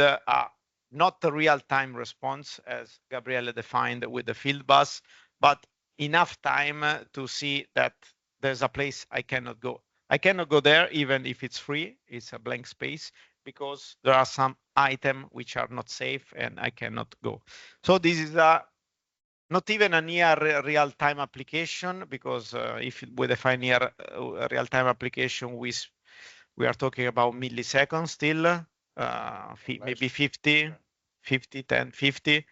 not a real-time response, as Gabriele defined with the field bus, but enough time to see that there's a place I cannot go. I cannot go there even if it's free, it's a blank space, because there are some items which are not safe and I cannot go. So this is not even a near real-time application, because if we define near real-time application, we are talking about milliseconds still, maybe 50, 10, 50.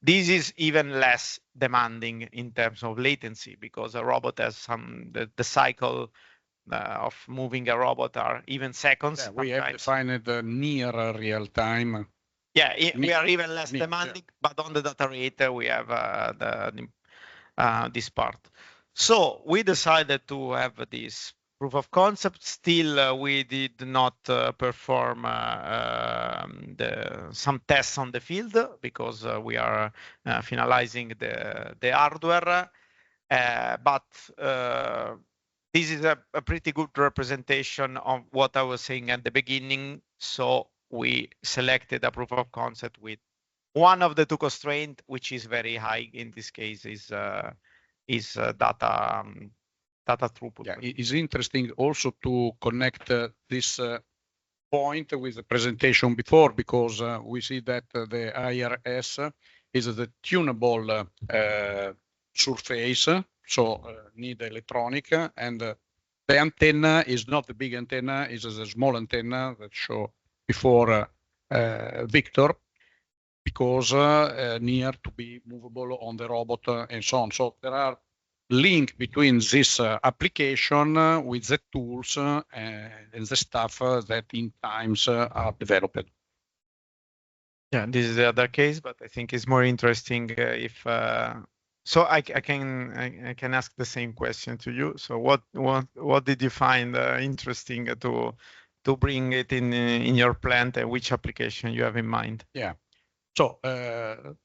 This is even less demanding in terms of latency, because a robot has the cycle of moving a robot are even seconds. Yeah, we have defined the near real time. Yeah, we are even less demanding, but on the data rate we have this part. So we decided to have this proof of concept. Still, we did not perform some tests on the field, because we are finalizing the hardware. But this is a pretty good representation of what I was saying at the beginning. So we selected a proof of concept with one of the two constraints, which is very high in this case, is data throughput. Yeah, it is interesting also to connect this point with the presentation before, because we see that the IRS is the tunable surface, so need electronic, and the antenna is not the big antenna, is a small antenna that show before Victor, because near to be movable on the robot and so on. So there are link between this application with the tools and the stuff that in TIMES are developed. Yeah, this is the other case, but I think it's more interesting if so I can ask the same question to you. So what did you find interesting to bring it in your plant, and which application you have in mind? Yeah. So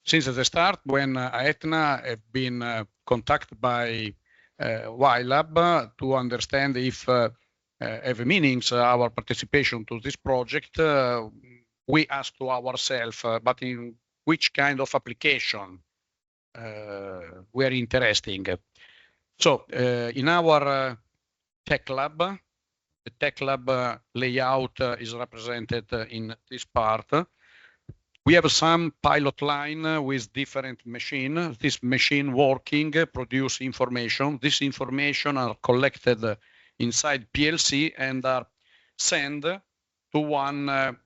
since the start, when Aetna have been contacted by YLab to understand if have meanings our participation to this project, we asked to ourselves, but in which kind of application we are interesting. So in our tech lab, the tech lab layout is represented in this part. We have some pilot line with different machine. This machine working produce information. This information are collected inside PLC and are sent to one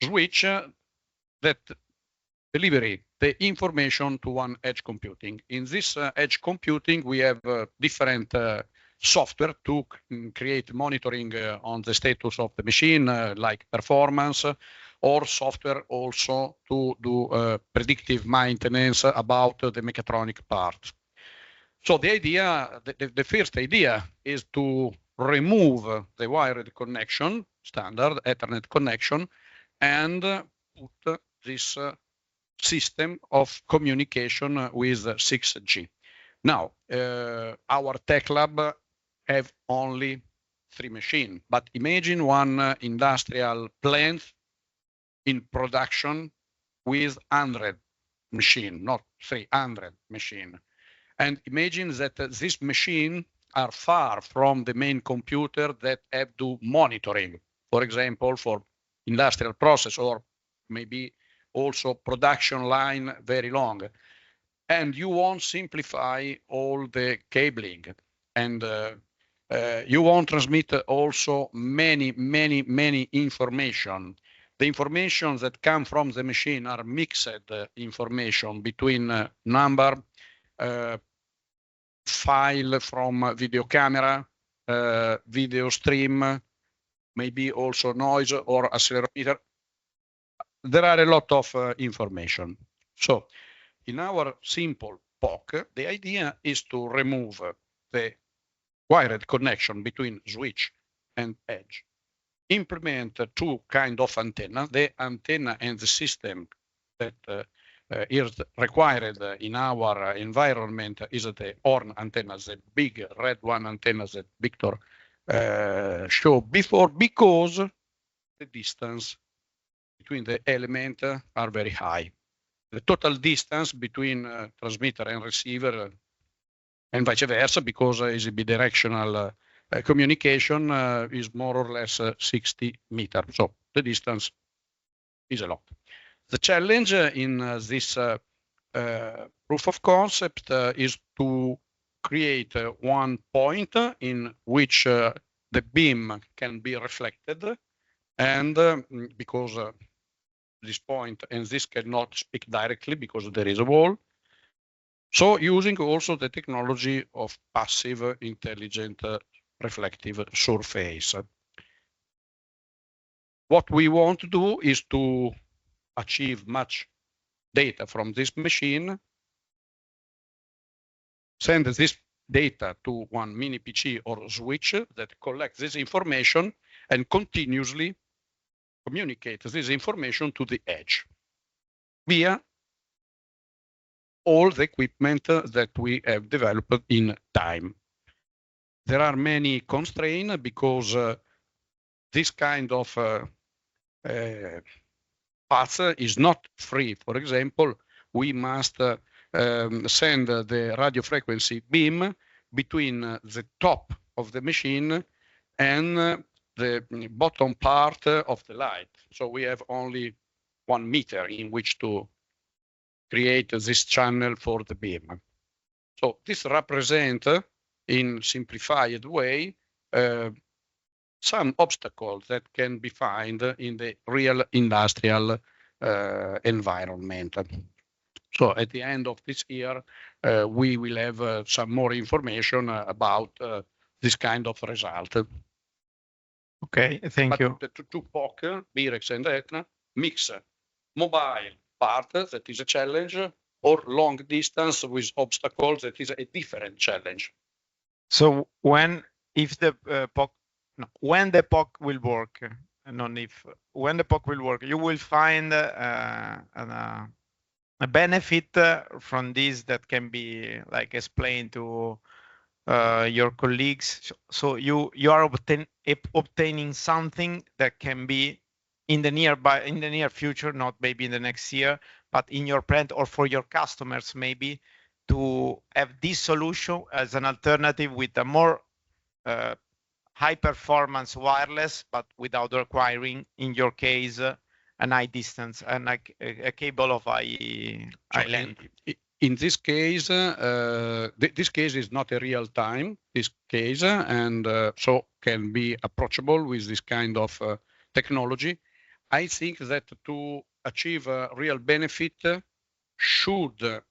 switch that delivery the information to one edge computing. In this edge computing, we have different software to create monitoring on the status of the machine, like performance, or software also to do predictive maintenance about the mechatronic part. So the idea, the first idea is to remove the wired connection, standard Ethernet connection, and put this system of communication with 6G. Now, our tech lab have only 3 machines, but imagine one industrial plant in production with 100 machine, not 300 machine. And imagine that these machines are far from the main computer that have to monitoring, for example, for industrial process, or maybe also production line very long. And you want simplify all the cabling, and you want transmit also many information. The information that come from the machine are mixed information between number, file from video camera, video stream, maybe also noise or accelerometer. There are a lot of information. So in our simple POC, the idea is to remove the wired connection between switch and edge, implement two kind of antenna. The antenna and the system that is required in our environment is the horn antenna, the big red one antenna that Victor showed before, because the distance between the elements are very high. The total distance between transmitter and receiver and vice versa, because it's a bidirectional communication, is more or less 60 meters. So the distance is a lot. The challenge in this proof of concept is to create one point in which the beam can be reflected, and because this point and this cannot speak directly because there is a wall. So using also the technology of passive intelligent reflective surface. What we want to do is to achieve much data from this machine, send this data to one mini PC or switch that collects this information and continuously communicate this information to the edge via all the equipment that we have developed in time. There are many constraints because this kind of path is not free. For example, we must send the radio frequency beam between the top of the machine and the bottom part of the light. So we have only 1 meter in which to create this channel for the beam. So this represents, in simplified way, some obstacles that can be found in the real industrial environment. So at the end of this year, we will have some more information about this kind of result. Okay, thank you. The two POC, BIREX and Etna, mix mobile part, that is a challenge, or long distance with obstacles, that is a different challenge. So when the POC will work, not if, when the POC will work, you will find a benefit from this that can be like explained to your colleagues. So you are obtaining something that can be in the near future, not maybe in the next year, but in your plant or for your customers, maybe, to have this solution as an alternative with a more high performance wireless, but without requiring, in your case, an high distance and like a cable of high length. In this case, this case is not a real time, this case, and so can be approachable with this kind of technology. I think that to achieve a real benefit should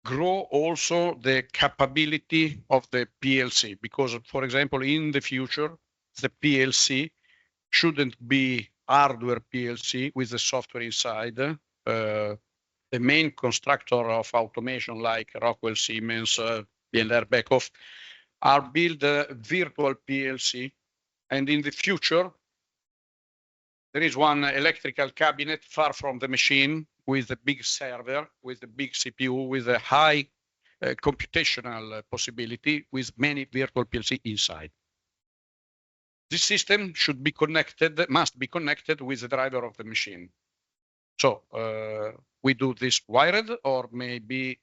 grow also the capability of the PLC, because, for example, in the future, the PLC shouldn't be hardware PLC with the software inside. The main constructor of automation like Rockwell, Siemens, B&R Beckhoff are build virtual PLC, and in the future there is one electrical cabinet far from the machine with a big server, with a big CPU, with a high computational possibility, with many virtual PLC inside. This system should be connected, must be connected with the driver of the machine. So we do this wired, or maybe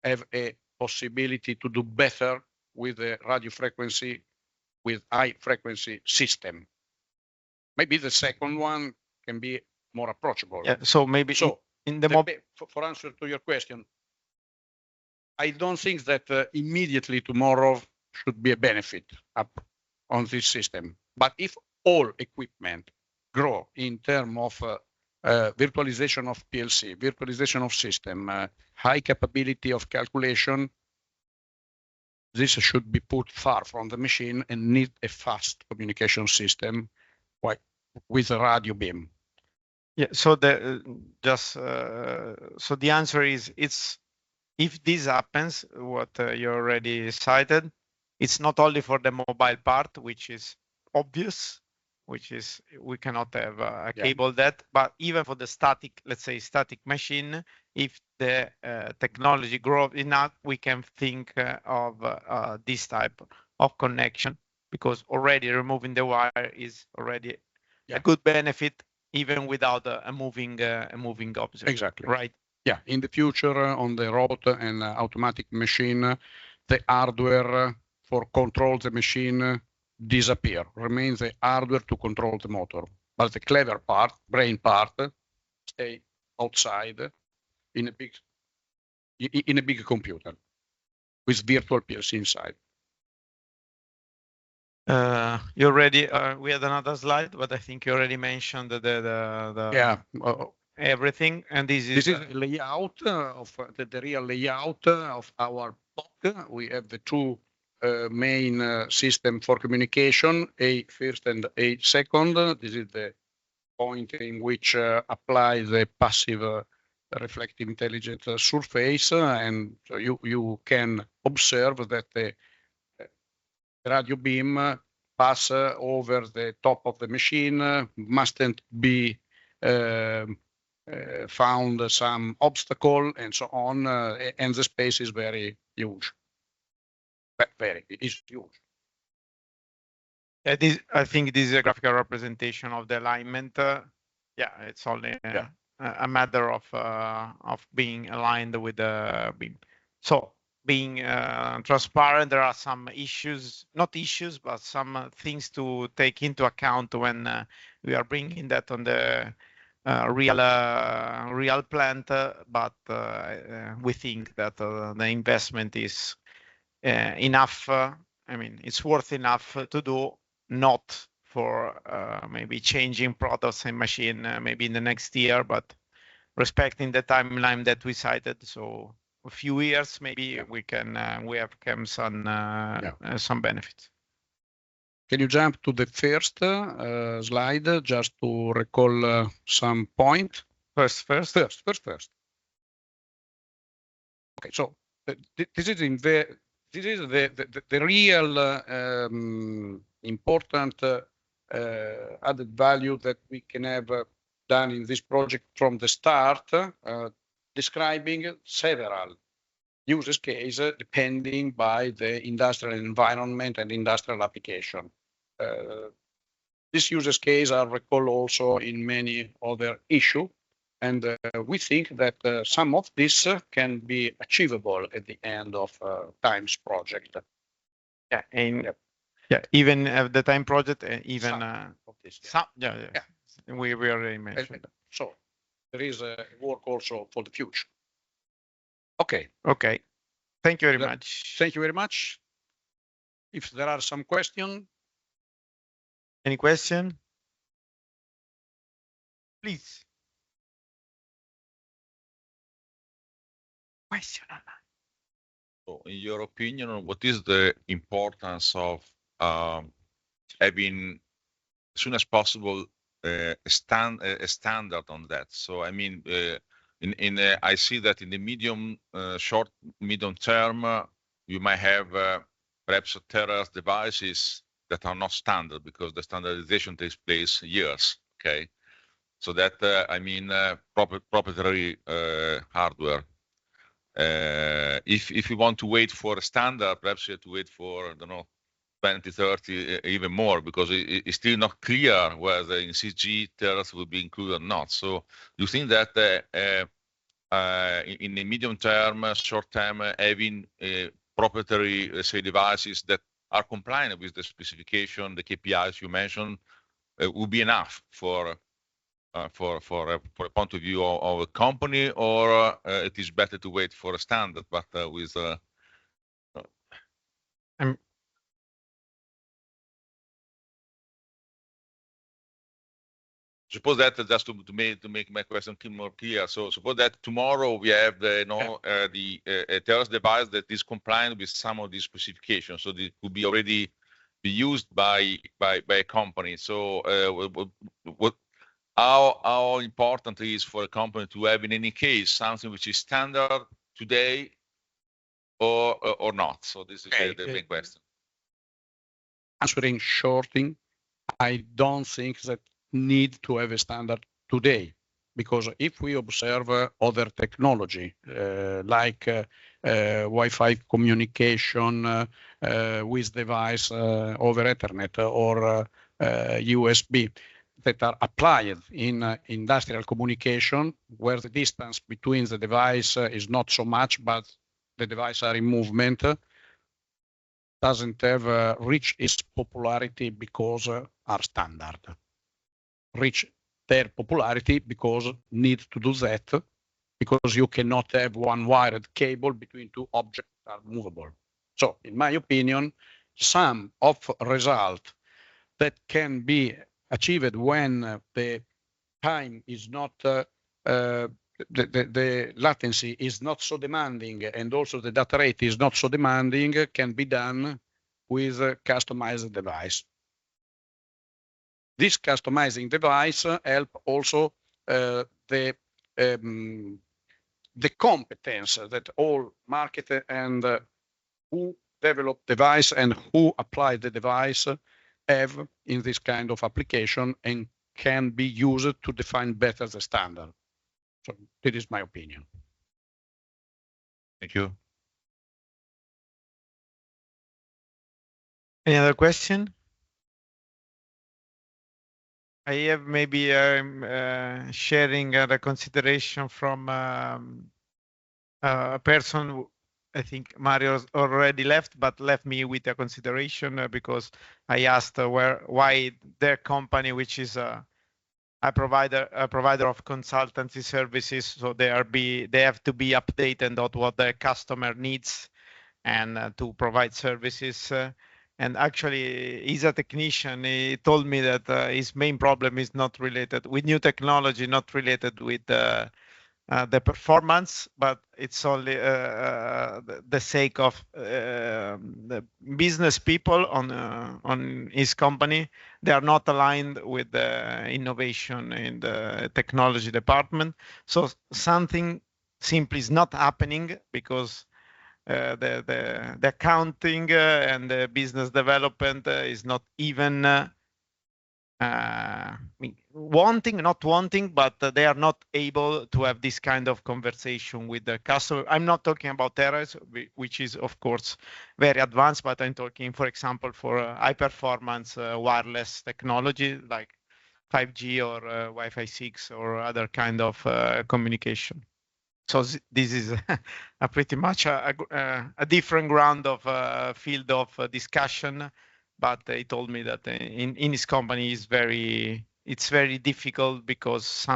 have a possibility to do better with the radio frequency, with high frequency system. Maybe the second one can be more approachable. Yeah. So maybe in the for answer to your question, I don't think that immediately tomorrow should be a benefit up on this system. But if all equipment grow in terms of virtualization of PLC, virtualization of system, high capability of calculation, this should be put far from the machine and need a fast communication system with a radio beam. Yeah. So so the answer is, it's, if this happens, what you already cited, it's not only for the mobile part, which is obvious, which is we cannot have a cable that, but even for the static, let's say static machine, if the technology grows enough, we can think of this type of connection, because already removing the wire is already a good benefit, even without a moving object. Exactly. Right. Yeah. In the future, on the robot and automatic machine, the hardware for control the machine disappear. Remains the hardware to control the motor, but the clever part, brain part, stay outside in a big computer with virtual PLC inside. You already we had another slide, but I think you already mentioned everything, and this is layout of the real layout of our block. We have the two main system for communication, A first and A second. This is the point in which apply the passive reflective intelligent surface, and you can observe that the radio beam pass over the top of the machine, mustn't be found some obstacle and so on, and the space is very huge. It's huge. I think this is a graphical representation of the alignment. Yeah, it's only a matter of being aligned with the beam. So being transparent, there are some issues, not issues, but some things to take into account when we are bringing that on the real plant. But we think that the investment is enough. I mean, it's worth enough to do, not for maybe changing products and machine maybe in the next year, but respecting the timeline that we cited. So a few years, maybe we have some benefits. Can you jump to the first slide just to recall some point? First. Okay, so this is the real important added value that we can have done in this project from the start, describing several use cases depending by the industrial environment and industrial application. These use cases are recalled also in many other issues, and we think that some of this can be achievable at the end of TIMES project. Even at the TIMES project, even of this, we already mentioned. So there is work also for the future. Okay. Thank you very much. Thank you very much. If there are some questions. Any question? Please. Question. So in your opinion, what is the importance of having as soon as possible a standard on that? So I mean, I see that in the short medium term, you might have perhaps THz devices that are not standard, because the standardization takes place years. Okay, so that I mean proprietary hardware. If you want to wait for a standard, perhaps you have to wait for, I don't know, 20, 30, even more, because it's still not clear whether in CG THz will be included or not. So you think that in the medium term, short term, having proprietary, let's say, devices that are compliant with the specification, the KPIs you mentioned, will be enough for a point of view of a company, or it is better to wait for a standard, but with suppose that just to make my question more clear. So suppose that tomorrow we have the THz device that is compliant with some of these specifications, so it could be already be used by a company. So how important it is for a company to have in any case something which is standard today or not? So this is the main question. Answering shorting, I don't think that need to have a standard today, because if we observe other technology like Wi-Fi communication with device over Ethernet or USB that are applied in industrial communication, where the distance between the device is not so much, but the device are in movement, doesn't have reached its popularity because are standard. Reach their popularity because need to do that, because you cannot have one wired cable between two objects that are movable. So in my opinion, some of result that can be achieved when the time is not the latency is not so demanding, and also the data rate is not so demanding, can be done with a customized device. This customizing device help also the competence that all market and who develop device and who apply the device have in this kind of application, and can be used to define better the standard. So that is my opinion. Thank you. Any other question? I have maybe sharing a consideration from a person. I think Mario already left, but left me with a consideration because I asked why their company, which is a provider of consultancy services, so they have to be updated on what their customer needs and to provide services. And actually, he's a technician. He told me that his main problem is not related with new technology, not related with the performance, but it's only the sake of the business people on his company. They are not aligned with the innovation in the technology department. So something simply is not happening because the accounting and the business development is not even not wanting, but they are not able to have this kind of conversation with the customer. I'm not talking about THz, which is of course very advanced, but I'm talking, for example, for high performance wireless technology like 5G or Wi-Fi 6 or other kind of communication. So this is a pretty much a different ground of field of discussion. But he told me that in his company it's very difficult because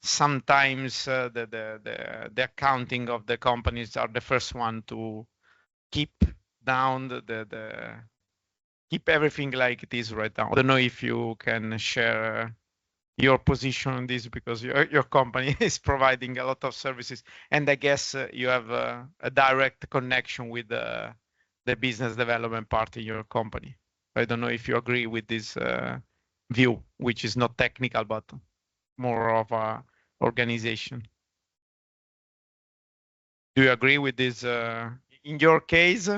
sometimes the accounting of the companies are the first one to keep down keep everything like it is right now. I don't know if you can share your position on this, because your company is providing a lot of services, and I guess you have a direct connection with the business development part in your company. I don't know if you agree with this view, which is not technical but more of a organization. Do you agree with this? In your case,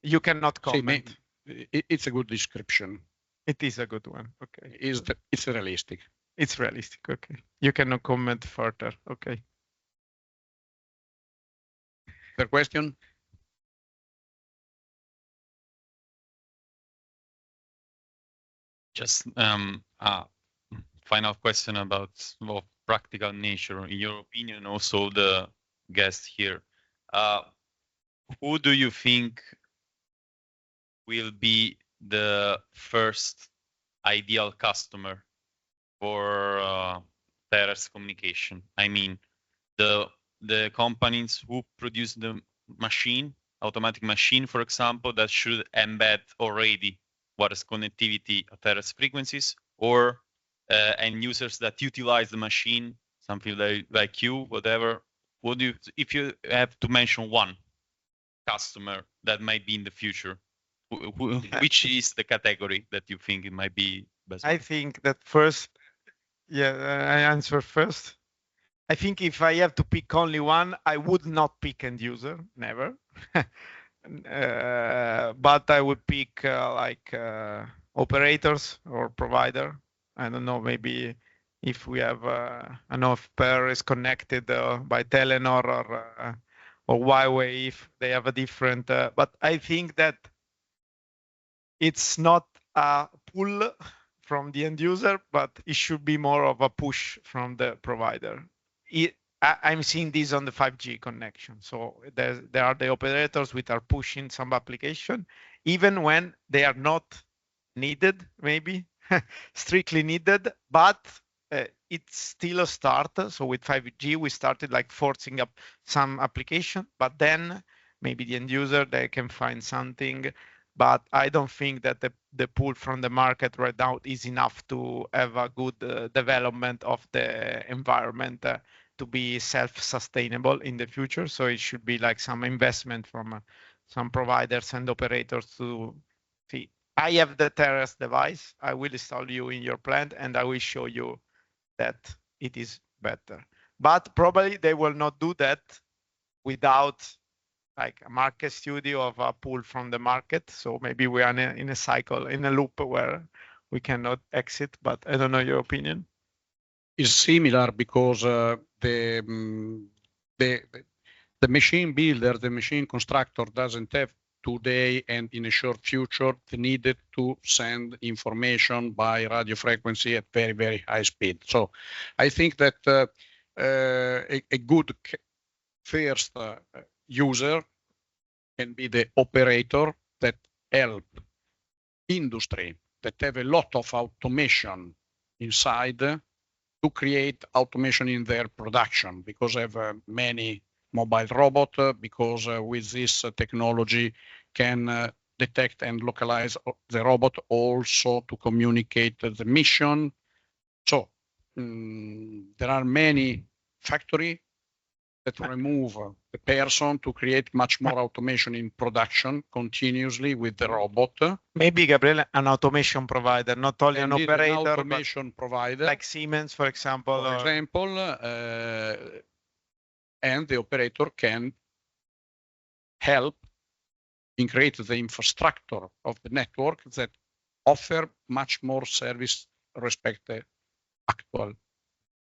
you cannot comment. It's a good description. It is a good one. Okay. It's realistic. It's realistic. Okay. You cannot comment further. Okay. The question? Just final question about practical nature, in your opinion, also the guest here. Who do you think will be the first ideal customer for THz communication? I mean, the companies who produce the machine, automatic machine, for example, that should embed already wireless connectivity at THz frequencies, or end users that utilize the machine, something like you, whatever. Would you, if you have to mention one customer that might be in the future, which is the category that you think it might be best? I think that first, I answer first. I think if I have to pick only one, I would not pick end user, never. But I would pick operators or provider. I don't know, maybe if we have, I don't know if Per is connected by Telenor or Huawei, if they have a different, but I think that it's not a pull from the end user, but it should be more of a push from the provider. I'm seeing this on the 5G connection. So there are the operators which are pushing some application, even when they are not needed, maybe strictly needed, but it's still a start. So with 5G, we started like forcing up some application, but then maybe the end user, they can find something. But I don't think that the pull from the market right now is enough to have a good development of the environment to be self-sustainable in the future. So it should be like some investment from some providers and operators to see. I have the THz device. I will install you in your plant and I will show you that it is better. But probably they will not do that without like a market study of a pull from the market. So maybe we are in a cycle, in a loop where we cannot exit, but I don't know your opinion. Is similar because the machine builder, the machine constructor doesn't have today and in a short future the needed to send information by radio frequency at very, very high speed. So I think that a good first user can be the operator that help industry that have a lot of automation inside to create automation in their production, because I have many mobile robot, because with this technology can detect and localize the robot also to communicate the mission. So there are many factories that remove the person to create much more automation in production continuously with the robot. Maybe, Gabriele, an automation provider, not only an operator, an automation provider, like Siemens, for example. And the operator can help in create the infrastructure of the network that offer much more service respect to actual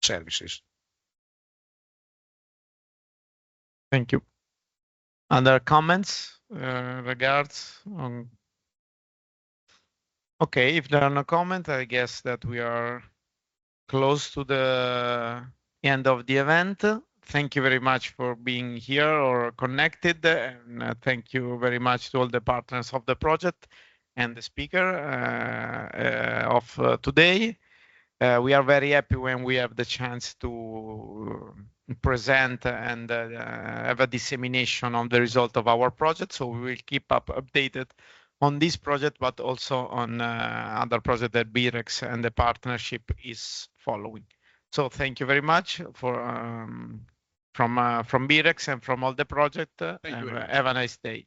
services. Thank you. Other comments, regards on? Okay, if there are no comments, I guess that we are close to the end of the event. Thank you very much for being here or connected, and thank you very much to all the partners of the project and the speaker of today. We are very happy when we have the chance to present and have a dissemination on the result of our project. So we will keep up updated on this project, but also on other projects that BIREX and the partnership is following. So thank you very much for from BIREX and from all the project. Have a nice day.